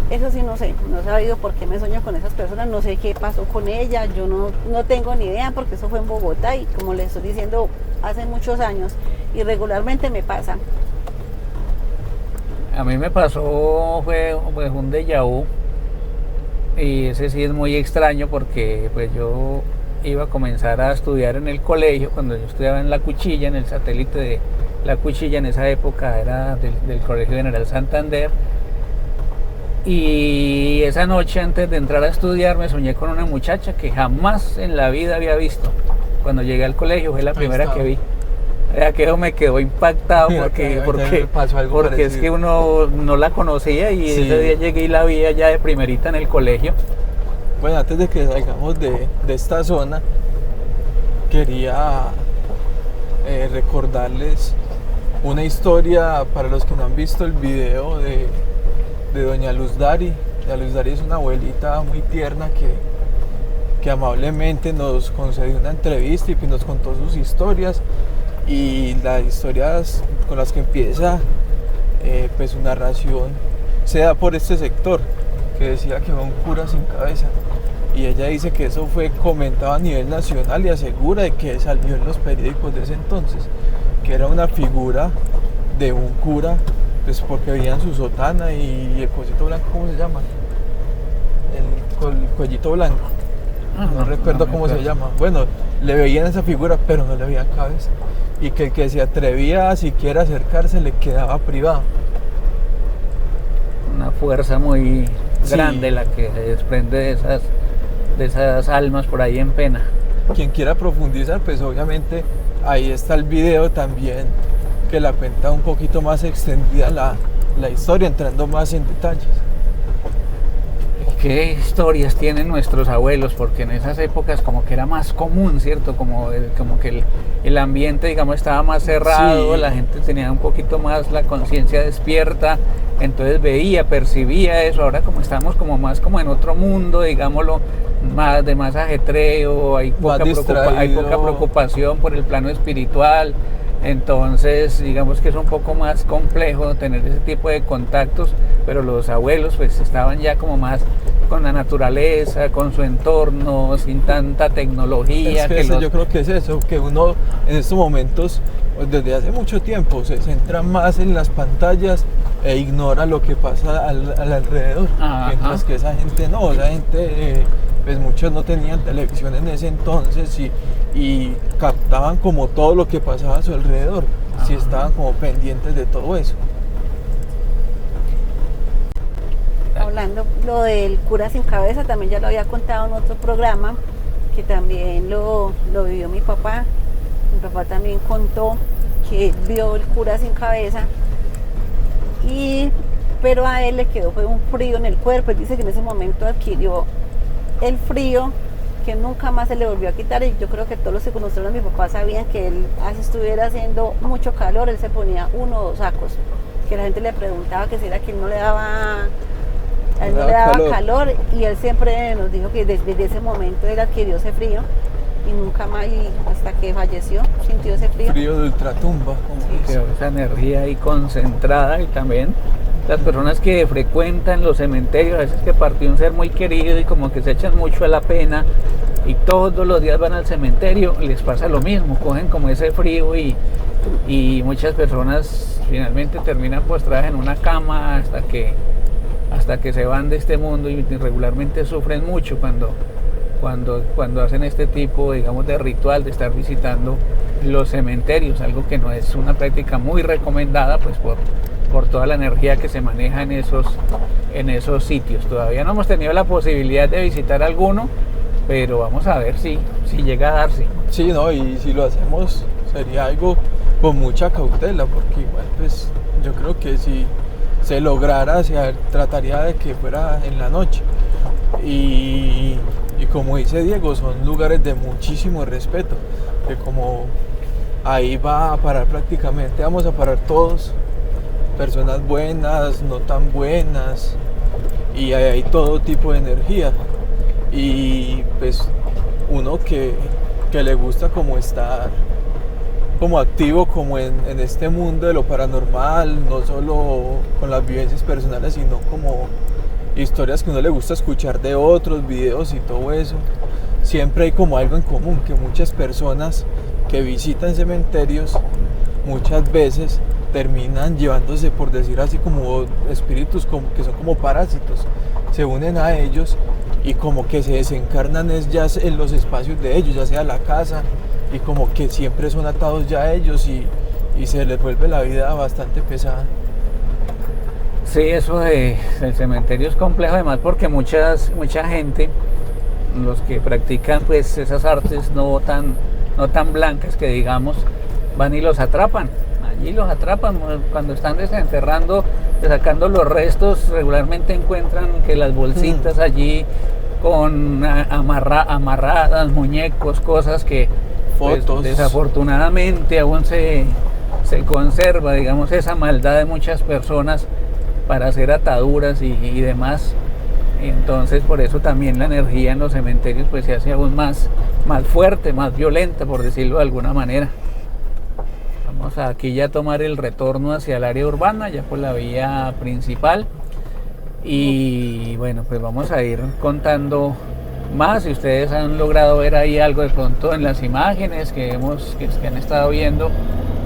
Eso sí no sé, no he sabido por qué me sueño con esas personas, no sé qué pasó con ella, yo no tengo ni idea porque eso fue en Bogotá y como les estoy diciendo, hace muchos años y regularmente me pasa. A mí me pasó, fue un déjà vu, y ese sí es muy extraño porque pues yo iba a comenzar a estudiar en el colegio cuando yo estudiaba en La Cuchilla, en el satélite de La Cuchilla, en esa época era del Colegio General Santander. Y esa noche antes de entrar a estudiar me soñé con una muchacha que jamás en la vida había visto. Cuando llegué al colegio fue la primera que vi. Ya que eso me quedó impactado porque es que uno no la conocía y sí. Ese día llegué y la vi allá de primerita en el colegio. Bueno, antes de que salgamos de esta zona, quería recordarles una historia para los que no han visto el video de doña Luz Dari. Doña Luz Dari es una abuelita muy tierna que amablemente nos concedió una entrevista y pues nos contó sus historias, y las historias con las que empieza pues su narración se da por este sector que decía que fue un cura sin cabeza, y ella dice que eso fue comentado a nivel nacional y asegura de que salió en los periódicos de ese entonces, que era una figura de un cura, pues porque veían su sotana y el cosito blanco, ¿cómo se llama? El cuellito blanco, no recuerdo cómo se llama. Bueno, le veían esa figura pero no le veían cabeza, y que el que se atrevía a siquiera acercarse le quedaba privado. Una fuerza muy grande la que se desprende de esas almas por ahí en pena. Quien quiera profundizar, pues obviamente ahí está el video también, que la cuenta un poquito más extendida la historia, entrando más en detalles. ¿Qué historias tienen nuestros abuelos? Porque en esas épocas como que era más común, ¿cierto? Como que el ambiente, digamos, estaba más cerrado, sí. La gente tenía un poquito más la conciencia despierta, entonces veía, percibía eso. Ahora como estamos como más como en otro mundo, digámoslo, de más ajetreo, hay poca preocupación por el plano espiritual. Entonces, digamos que es un poco más complejo tener ese tipo de contactos, pero los abuelos pues estaban ya como más con la naturaleza, con su entorno, sin tanta tecnología. Yo creo que es eso, que uno en estos momentos, desde hace mucho tiempo, se centra más en las pantallas e ignora lo que pasa al alrededor. Mientras que esa gente no, pues muchos no tenían televisión en ese entonces y captaban como todo lo que pasaba a su alrededor, si estaban como pendientes de todo eso. Hablando lo del cura sin cabeza, también ya lo había contado en otro programa, que también lo vivió mi papá. Mi papá también contó que vio el cura sin cabeza, pero a él le quedó un frío en el cuerpo. Él dice que en ese momento adquirió el frío que nunca más se le volvió a quitar, y yo creo que todos los que conocieron a mi papá sabían que él, así estuviera haciendo mucho calor, él se ponía 1 o 2 sacos, que la gente le preguntaba que si era que él no le daba calor, y él siempre nos dijo que desde ese momento él adquirió ese frío y nunca más, y hasta que falleció sintió ese frío de ultratumba, sí. Esa energía ahí concentrada. Y también las personas que frecuentan los cementerios, a veces que partió un ser muy querido y como que se echan mucho a la pena y todos los días van al cementerio, les pasa lo mismo, cogen como ese frío y muchas personas finalmente terminan postradas en una cama hasta que se van de este mundo, y regularmente sufren mucho cuando hacen este tipo, digamos, de ritual de estar visitando los cementerios, algo que no es una práctica muy recomendada, pues por toda la energía que se maneja en esos sitios. Todavía no hemos tenido la posibilidad de visitar alguno, pero vamos a ver si llega a darse. Sí, no, y si lo hacemos sería algo con mucha cautela, porque igual pues yo creo que si se lograra, se trataría de que fuera en la noche. Y como dice Diego, son lugares de muchísimo respeto, que como ahí va a parar prácticamente, vamos a parar todos, personas buenas, no tan buenas, y hay todo tipo de energía. Y pues uno que le gusta como estar como activo como en este mundo de lo paranormal, no solo con las vivencias personales, sino como historias que uno le gusta escuchar de otros, videos y todo eso. Siempre hay como algo en común, que muchas personas que visitan cementerios muchas veces terminan llevándose, por decir así, como espíritus que son como parásitos, se unen a ellos y como que se desencarnan ya en los espacios de ellos, ya sea la casa, y como que siempre son atados ya a ellos y se les vuelve la vida bastante pesada. Sí, eso del cementerio es complejo además porque mucha gente, los que practican pues esas artes no tan blancas que digamos, van y los atrapan. Allí los atrapan cuando están desenterrando, sacando los restos, regularmente encuentran que las bolsitas allí con amarradas, muñecos, cosas que pues, desafortunadamente aún se conserva, digamos, esa maldad de muchas personas para hacer ataduras y demás. Entonces por eso también la energía en los cementerios pues se hace aún más fuerte, más violenta, por decirlo de alguna manera. Vamos aquí ya a tomar el retorno hacia el área urbana, ya por la vía principal. Y bueno, pues vamos a ir contando más. Si ustedes han logrado ver ahí algo de pronto en las imágenes que han estado viendo,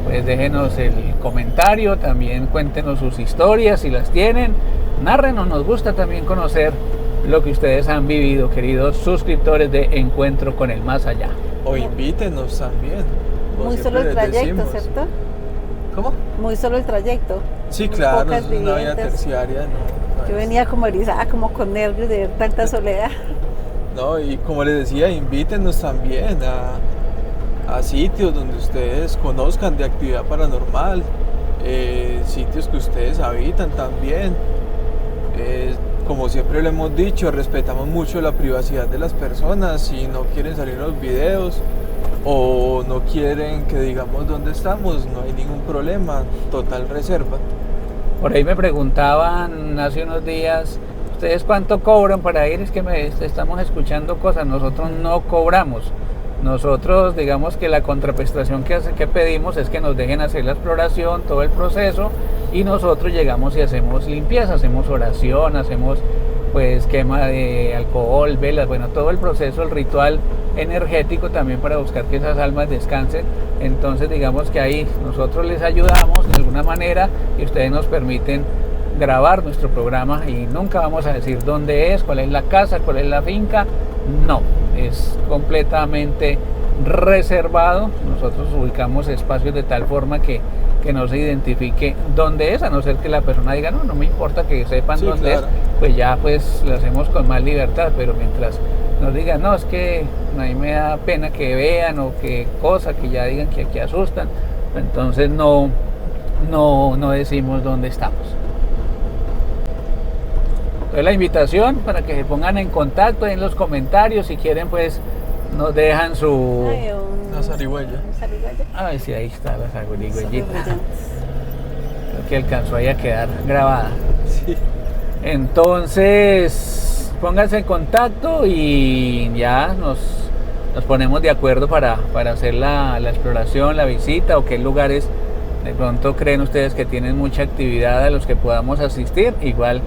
pues déjenos el comentario, también cuéntenos sus historias si las tienen, nárrenos, nos gusta también conocer lo que ustedes han vivido, queridos suscriptores de Encuentro con el Más Allá. O invítenos también. Muy solo el trayecto, ¿cierto? ¿Cómo? Muy solo el trayecto. Sí, claro, pocas es una vía viviendas. terciaria. No, Yo venía como erizada, como con nervios de ver tanta soledad. No, y como les decía, invítenos también a sitios donde ustedes conozcan de actividad paranormal, sitios que ustedes habitan también. Como siempre lo hemos dicho, respetamos mucho la privacidad de las personas. Si no quieren salir en los videos o no quieren que digamos dónde estamos, no hay ningún problema, total reserva. Por ahí me preguntaban hace unos días, ¿ustedes cuánto cobran para ir? Es que estamos escuchando cosas, nosotros no cobramos. Nosotros, digamos que la contraprestación que pedimos es que nos dejen hacer la exploración, todo el proceso, y nosotros llegamos y hacemos limpieza, hacemos oración, hacemos pues quema de alcohol, velas, bueno, todo el proceso, el ritual energético también para buscar que esas almas descansen. Entonces digamos que ahí nosotros les ayudamos de alguna manera y ustedes nos permiten grabar nuestro programa y nunca vamos a decir dónde es, cuál es la casa, cuál es la finca, no, es completamente reservado. Nosotros ubicamos espacios de tal forma que no se identifique dónde es, a no ser que la persona diga no me importa que sepan sí, dónde claro. Es, pues ya pues lo hacemos con más libertad, pero mientras nos digan no, es que a mí me da pena que vean o que cosa, que ya digan que aquí asustan, entonces no decimos dónde estamos. Entonces la invitación para que se pongan en contacto en los comentarios, si quieren pues nos dejan su... Una zarigüeya. Ay, sí, ahí está la zarigüeyita. Creo que alcanzó ahí a quedar grabada. Sí. Entonces, pónganse en contacto y ya nos ponemos de acuerdo para hacer la exploración, la visita o qué lugares de pronto creen ustedes que tienen mucha actividad a los que podamos asistir. Igual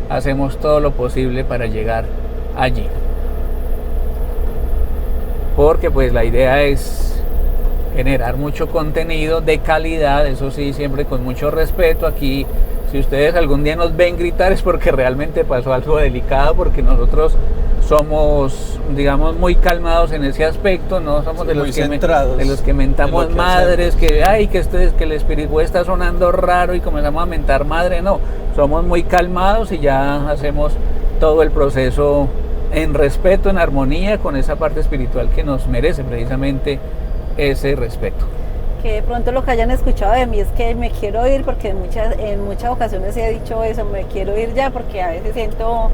hacemos todo lo posible para llegar allí. Porque pues la idea es generar mucho contenido de calidad, eso sí, siempre con mucho respeto. Aquí, si ustedes algún día nos ven gritar es porque realmente pasó algo delicado, porque nosotros somos, digamos, muy calmados en ese aspecto, no somos de los que mentamos madres, que ay, que el espíritu está sonando raro y comenzamos a mentar madre, no, somos muy calmados y ya hacemos todo el proceso en respeto, en armonía con esa parte espiritual que nos merece precisamente ese respeto. Que de pronto lo que hayan escuchado de mí es que me quiero ir, porque en muchas ocasiones he dicho eso, me quiero ir ya porque a veces siento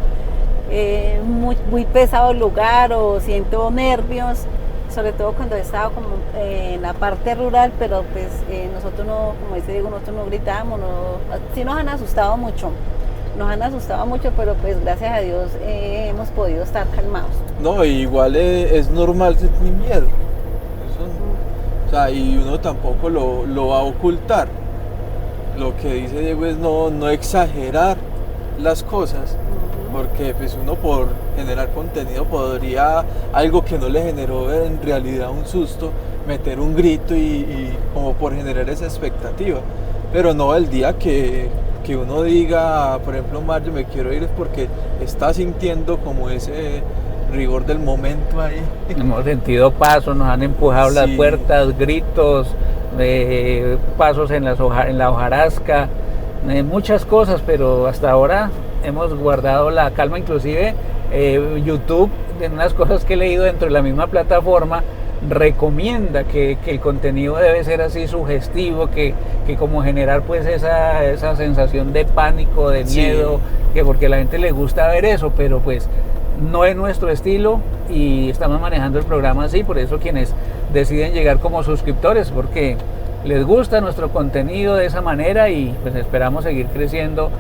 muy pesado el lugar o siento nervios, sobre todo cuando he estado como en la parte rural, pero pues nosotros no, como dice Diego, nosotros no gritamos, sí nos han asustado mucho, pero pues gracias a Dios hemos podido estar calmados. No, igual es normal sentir miedo. O sea, y uno tampoco lo va a ocultar. Lo que dice Diego es no exagerar las cosas, porque pues uno por generar contenido podría, algo que no le generó en realidad un susto, meter un grito y como por generar esa expectativa. Pero no el día que uno diga, por ejemplo, Mario, me quiero ir, es porque está sintiendo como ese rigor del momento ahí. Hemos sentido pasos, nos han empujado las puertas, gritos, pasos en la hojarasca, muchas cosas, pero hasta ahora hemos guardado la calma. Inclusive YouTube, de unas cosas que he leído dentro de la misma plataforma, recomienda que el contenido debe ser así sugestivo, que como generar pues esa sensación de pánico, de miedo, que porque a la gente le gusta ver eso, pero pues no es nuestro estilo y estamos manejando el programa así. Por eso quienes deciden llegar como suscriptores, porque les gusta nuestro contenido de esa manera y pues esperamos seguir creciendo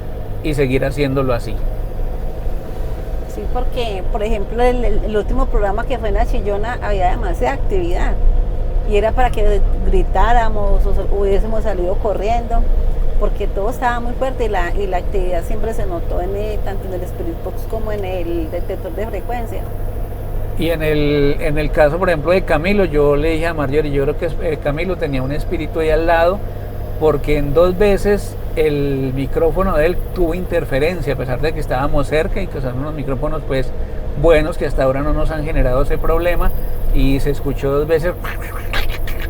y seguir haciéndolo así. Sí, porque por ejemplo el último programa que fue en La Chillona había demasiada actividad y era para que gritáramos o hubiésemos salido corriendo, porque todo estaba muy fuerte y la actividad siempre se notó tanto en el Spirit Box como en el detector de frecuencia. Y en el caso, por ejemplo, de Camilo, yo le dije a Marjorie, yo creo que Camilo tenía un espíritu ahí al lado, porque en 2 veces el micrófono de él tuvo interferencia, a pesar de que estábamos cerca y que son unos micrófonos pues buenos que hasta ahora no nos han generado ese problema, y se escuchó 2 veces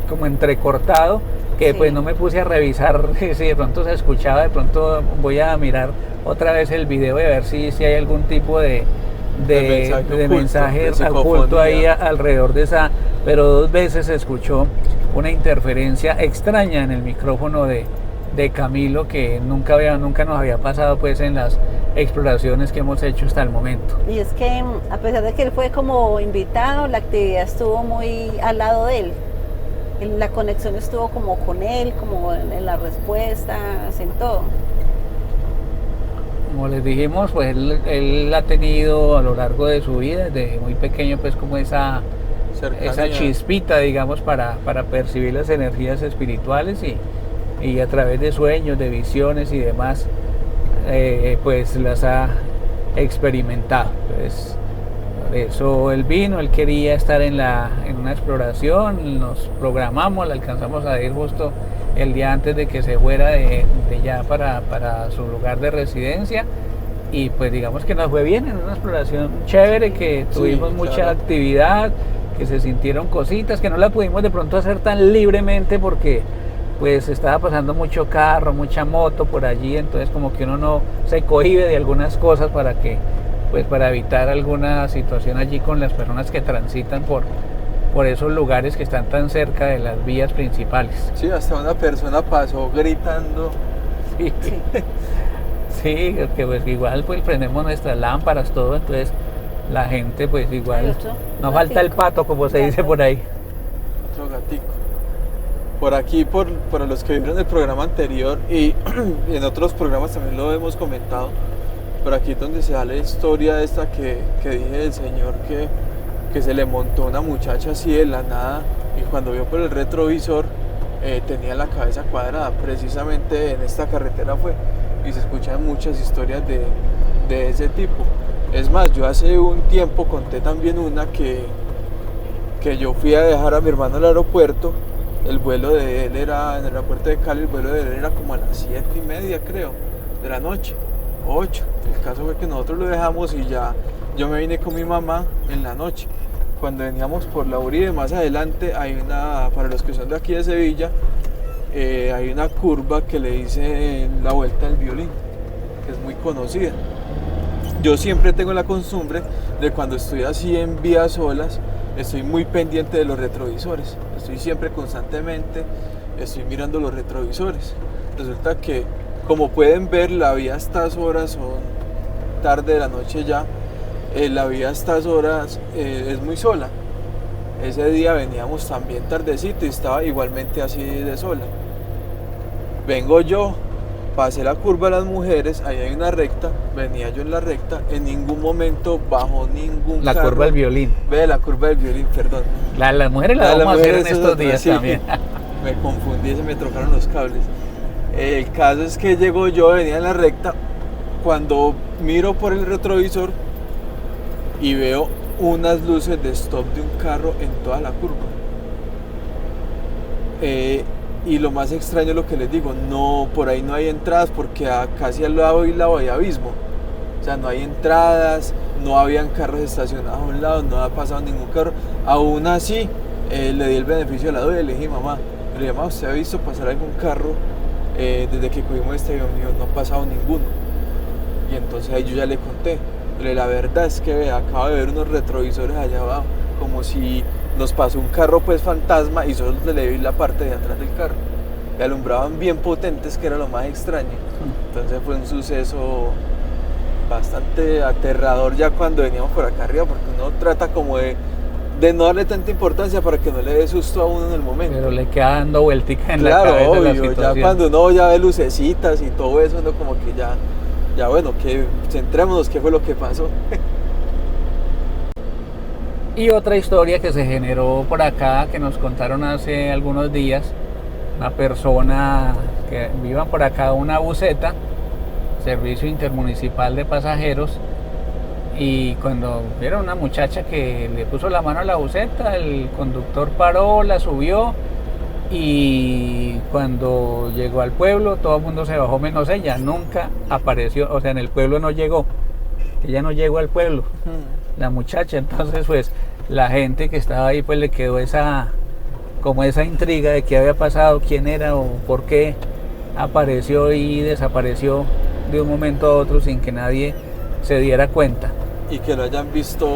como entrecortado, que pues no me puse a revisar si de pronto se escuchaba. De pronto voy a mirar otra vez el video y a ver si hay algún tipo de mensaje oculto ahí alrededor de esa, pero 2 veces se escuchó una interferencia extraña en el micrófono de Camilo, que nunca nos había pasado pues en las exploraciones que hemos hecho hasta el momento. Y es que a pesar de que él fue como invitado, la actividad estuvo muy al lado de él. La conexión estuvo como con él, como en las respuestas, en todo. Como les dijimos, pues él ha tenido a lo largo de su vida, desde muy pequeño, pues como esa chispita, digamos, para percibir las energías espirituales y a través de sueños, de visiones y demás, pues las ha experimentado. Pues, por eso él vino, él quería estar en una exploración, nos programamos, le alcanzamos a ir justo el día antes de que se fuera de ya para su lugar de residencia, y pues digamos que nos fue bien, en una exploración chévere, que tuvimos mucha actividad, que se sintieron cositas, que no la pudimos de pronto hacer tan libremente porque pues estaba pasando mucho carro, mucha moto por allí, entonces como que uno no se cohíbe de algunas cosas para evitar alguna situación allí con las personas que transitan por esos lugares que están tan cerca de las vías principales. Sí, hasta una persona pasó gritando. Sí, que pues igual pues prendemos nuestras lámparas, todo, entonces la gente pues igual, no falta el pato, como se dice por ahí. Otro gatico. Por aquí, por los que vieron el programa anterior y en otros programas también lo hemos comentado, por aquí donde se da la historia esta que dije del señor que se le montó una muchacha así de la nada, y cuando vio por el retrovisor tenía la cabeza cuadrada. Precisamente en esta carretera fue, y se escuchan muchas historias de ese tipo. Es más, yo hace un tiempo conté también una que yo fui a dejar a mi hermano al aeropuerto. El vuelo de él era en el aeropuerto de Cali, el vuelo de él era como a las 7:30, creo, de la noche, 8. El caso fue que nosotros lo dejamos y ya yo me vine con mi mamá en la noche. Cuando veníamos por la Uribe, más adelante hay para los que son de aquí de Sevilla, hay una curva que le dicen la Vuelta del Violín, que es muy conocida. yo siempre tengo la costumbre de cuando estoy así en vías solas, estoy muy pendiente de los retrovisores. Estoy siempre constantemente, estoy mirando los retrovisores. Resulta que, como pueden ver, la vía a estas horas, son tarde de la noche ya, la vía a estas horas es muy sola. Ese día veníamos también tardecito y estaba igualmente así de sola. Vengo yo, pasé la curva de las mujeres, ahí hay una recta, venía yo en la recta, en ningún momento bajó ningún La carro. curva del violín. Ve, la curva del violín, perdón. Las mujeres la vamos a hacer en estos días sí. también. Me confundí, se me trocaron los cables. El caso es que llego yo, venía en la recta, cuando miro por el retrovisor y veo unas luces de stop de un carro en toda la curva. Y lo más extraño es lo que les digo, no, por ahí no hay entradas porque casi al lado hay abismo. O sea, no hay entradas, no habían carros estacionados a un lado, no ha pasado ningún carro. Aún así, le di el beneficio de la duda y le dije, mamá, ¿usted ha visto pasar algún carro desde que cogimos este avión? Mío, no ha pasado ninguno. Y entonces ahí yo ya le conté. La verdad es que acabo de ver unos retrovisores allá abajo, como si nos pasó un carro pues fantasma y solo le vi la parte de atrás del carro. Y alumbraban bien potentes, que era lo más extraño. Entonces fue un suceso bastante aterrador ya cuando veníamos por acá arriba, porque uno trata como de no darle tanta importancia para que no le dé susto a uno en el momento. Pero le queda dando vueltica en la Claro, cabeza la obvio, situación. ya cuando uno ya ve lucecitas y todo eso, uno como que ya bueno, que centrémonos qué fue lo que pasó. Y otra historia que se generó por acá, que nos contaron hace algunos días, una persona que viva por acá, una buseta, servicio intermunicipal de pasajeros, y cuando vieron una muchacha que le puso la mano a la buseta, el conductor paró, la subió, y cuando llegó al pueblo todo el mundo se bajó menos ella, nunca apareció, o sea, en el pueblo no llegó, ella no llegó al pueblo, la muchacha. Entonces pues la gente que estaba ahí pues le quedó esa intriga de qué había pasado, quién era o por qué apareció y desapareció de un momento a otro sin que nadie se diera cuenta. Y que lo hayan visto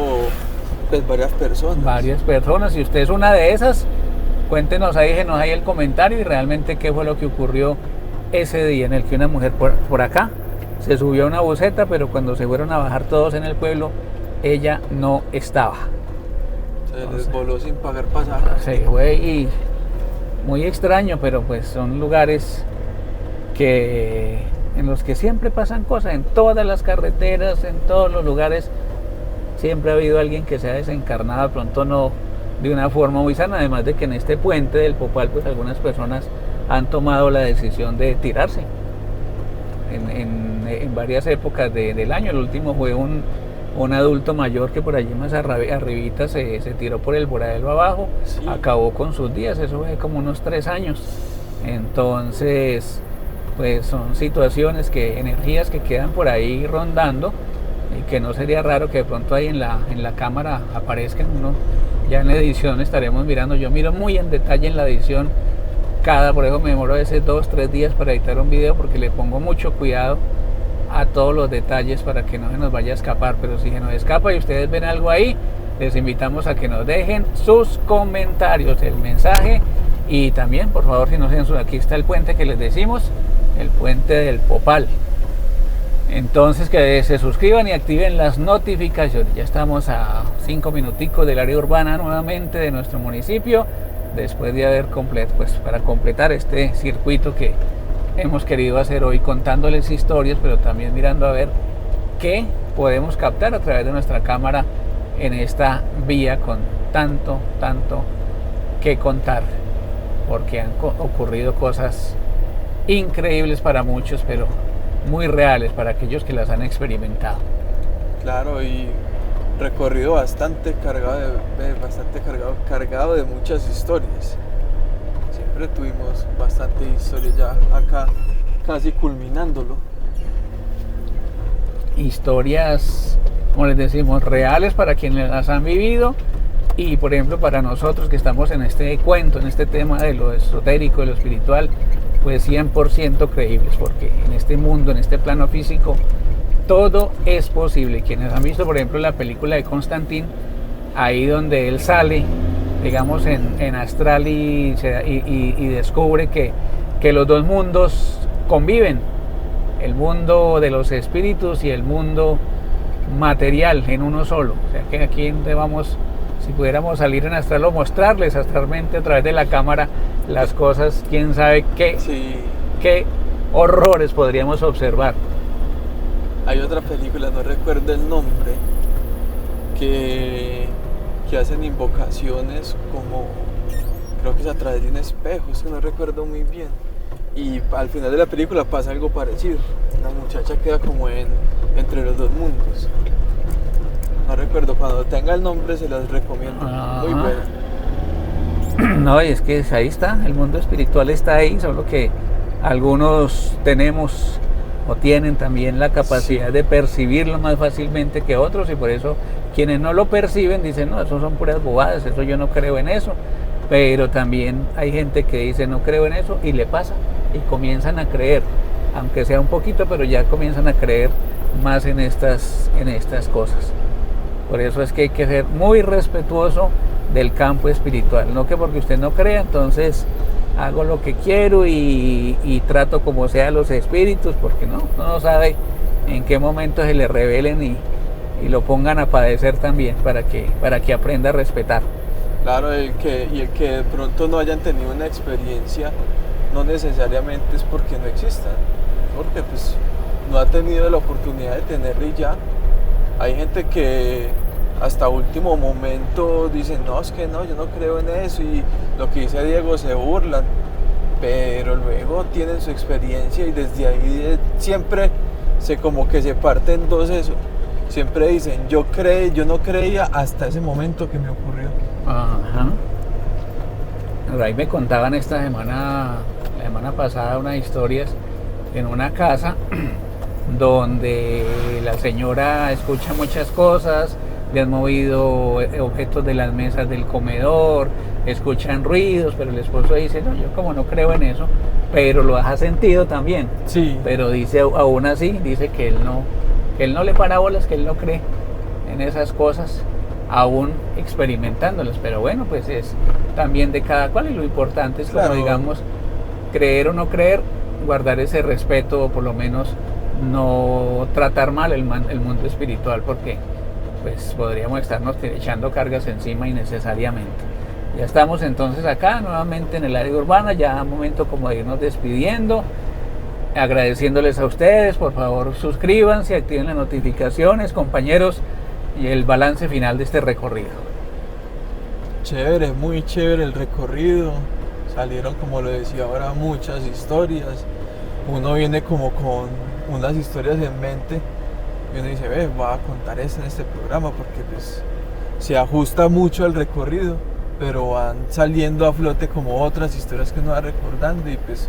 pues varias personas. Si usted es una de esas, cuéntenos ahí, déjenos ahí el comentario y realmente qué fue lo que ocurrió ese día en el que una mujer por acá se subió a una buseta, pero cuando se fueron a bajar todos en el pueblo, ella no estaba. Se les voló sin pagar pasaje. Se fue y muy extraño, pero pues son lugares en los que siempre pasan cosas, en todas las carreteras, en todos los lugares, siempre ha habido alguien que se ha desencarnado, de pronto no de una forma muy sana, además de que en este puente del Popal pues algunas personas han tomado la decisión de tirarse en varias épocas del año. El último fue un adulto mayor que por allí más arribita se tiró por el Boradero abajo, sí. Acabó con sus días, eso fue como unos 3 años. Entonces pues son situaciones, energías que quedan por ahí rondando y que no sería raro que de pronto ahí en la cámara aparezcan. Uno ya en la edición estaremos mirando, yo miro muy en detalle en la edición por eso me demoro 2-3 días para editar un video, porque le pongo mucho cuidado a todos los detalles para que no se nos vaya a escapar. Pero si se nos escapa y ustedes ven algo ahí, les invitamos a que nos dejen sus comentarios, el mensaje, y también por favor, si no se aquí está el puente que les decimos, el puente del Popal. Entonces que se suscriban y activen las notificaciones. Ya estamos a 5 minuticos del área urbana nuevamente de nuestro municipio, después de haber para completar este circuito que hemos querido hacer hoy, contándoles historias, pero también mirando a ver qué podemos captar a través de nuestra cámara en esta vía con tanto que contar, porque han ocurrido cosas increíbles para muchos, pero muy reales para aquellos que las han experimentado. Claro, y recorrido bastante cargado de muchas historias. Siempre tuvimos bastante historia ya acá, casi culminándolo. Historias, como les decimos, reales para quienes las han vivido, y por ejemplo para nosotros que estamos en este cuento, en este tema de lo esotérico, de lo espiritual, pues 100% creíbles, porque en este mundo, en este plano físico, todo es posible. Quienes han visto, por ejemplo, la película de Constantine, ahí donde él sale, digamos, en astral y descubre que los dos mundos conviven, el mundo de los espíritus y el mundo material en uno solo. O sea que aquí vamos, si pudiéramos salir en astral o mostrarles astralmente a través de la cámara las cosas, quién sabe qué horrores podríamos observar. Hay otra película, no recuerdo el nombre, que hacen invocaciones como, creo que es a través de un espejo, es que no recuerdo muy bien. Y al final de la película pasa algo parecido. La muchacha queda como entre los dos mundos. No recuerdo, cuando tenga el nombre se las recomiendo. Muy buena. No, y es que ahí está, el mundo espiritual está ahí, solo que algunos tenemos o tienen también la capacidad de percibirlo más fácilmente que otros, y por eso quienes no lo perciben dicen, no, eso son puras bobadas, eso yo no creo en eso. Pero también hay gente que dice, no creo en eso, y le pasa, y comienzan a creer, aunque sea un poquito, pero ya comienzan a creer más en estas cosas. Por eso es que hay que ser muy respetuoso del campo espiritual, no que porque usted no crea, entonces hago lo que quiero y trato como sea los espíritus, porque no sabe en qué momento se le revelen y lo pongan a padecer también, para que aprenda a respetar. Claro, el que de pronto no hayan tenido una experiencia no necesariamente es porque no existan, porque pues no ha tenido la oportunidad de tenerla y ya. Hay gente que hasta último momento dicen, no, es que no, yo no creo en eso, y lo que dice Diego, se burlan, pero luego tienen su experiencia y desde ahí siempre como que se parte en dos eso. Siempre dicen, yo no creía hasta ese momento que me ocurrió. Ajá. Ahí me contaban la semana pasada unas historias en una casa donde la señora escucha muchas cosas, le han movido objetos de las mesas del comedor, escuchan ruidos, pero el esposo dice, no, yo como no creo en eso, pero lo ha sentido también. Sí. Pero dice, aún así, dice que él no le para bolas, que él no cree en esas cosas, aún experimentándolas. Pero bueno, pues es también de cada cual, y lo importante es, como digamos, creer o no creer, guardar ese respeto, o por lo menos no tratar mal el mundo espiritual, porque pues podríamos estarnos echando cargas encima innecesariamente. Ya estamos entonces acá nuevamente en el área urbana, ya momento como de irnos despidiendo, agradeciéndoles a ustedes. Por favor, suscríbanse, activen las notificaciones, compañeros, y el balance final de este recorrido. Chévere, muy chévere el recorrido. Salieron, como lo decía ahora, muchas historias. Uno viene como con unas historias en mente y uno dice, voy a contar esto en este programa, porque pues se ajusta mucho al recorrido, pero van saliendo a flote como otras historias que uno va recordando, y pues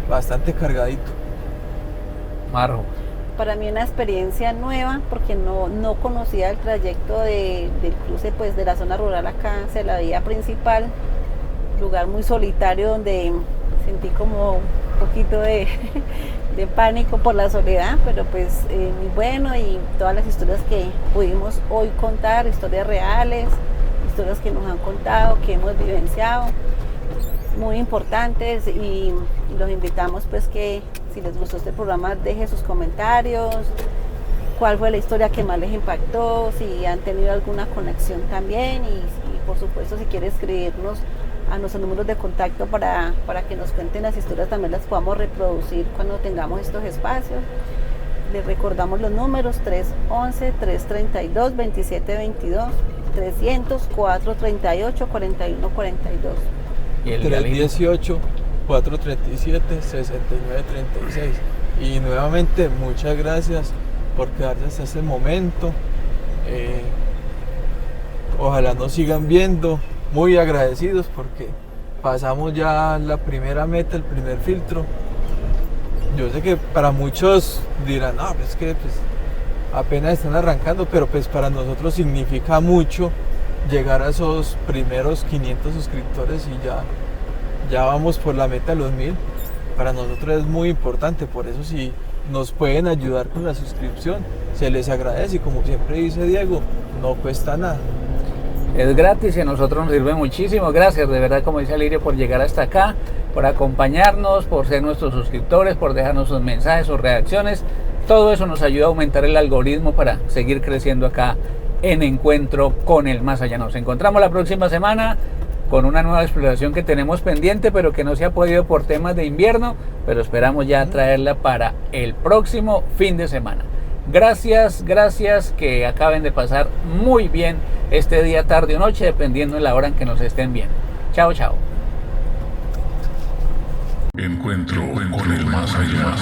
bastante cargadito. Marro. Para mí una experiencia nueva, porque no conocía el trayecto del cruce pues de la zona rural acá hacia la vía principal, lugar muy solitario donde sentí como un poquito de pánico por la soledad, pero pues muy bueno, y todas las historias que pudimos hoy contar, historias reales, historias que nos han contado, que hemos vivenciado, muy importantes, y los invitamos pues que si les gustó este programa dejen sus comentarios, cuál fue la historia que más les impactó, si han tenido alguna conexión también, y por supuesto si quieren escribirnos a nuestros números de contacto para que nos cuenten las historias, también las podamos reproducir cuando tengamos estos espacios. Les recordamos los números: 311-332-2722, 300-438-4142. Y el 318-437-6936. Y nuevamente muchas gracias por quedarse hasta este momento. Ojalá nos sigan viendo, muy agradecidos porque pasamos ya la primera meta, el primer filtro. Yo sé que para muchos dirán, no, pues es que pues, apenas están arrancando, pero pues para nosotros significa mucho llegar a esos primeros 500 suscriptores, y ya vamos por la meta de los 1000. Para nosotros es muy importante, por eso si nos pueden ayudar con la suscripción, se les agradece y como siempre dice Diego, no cuesta nada. Es gratis y a nosotros nos sirve muchísimo. Gracias, de verdad, como dice Alirio, por llegar hasta acá, por acompañarnos, por ser nuestros suscriptores, por dejarnos sus mensajes, sus reacciones. Todo eso nos ayuda a aumentar el algoritmo para seguir creciendo acá en Encuentro con el Más Allá. Nos encontramos la próxima semana con una nueva exploración que tenemos pendiente, pero que no se ha podido por temas de invierno, pero esperamos ya traerla para el próximo fin de semana. Gracias, que acaben de pasar muy bien este día, tarde o noche, dependiendo de la hora en que nos estén viendo. Chao, chao. Encuentro con el más allá.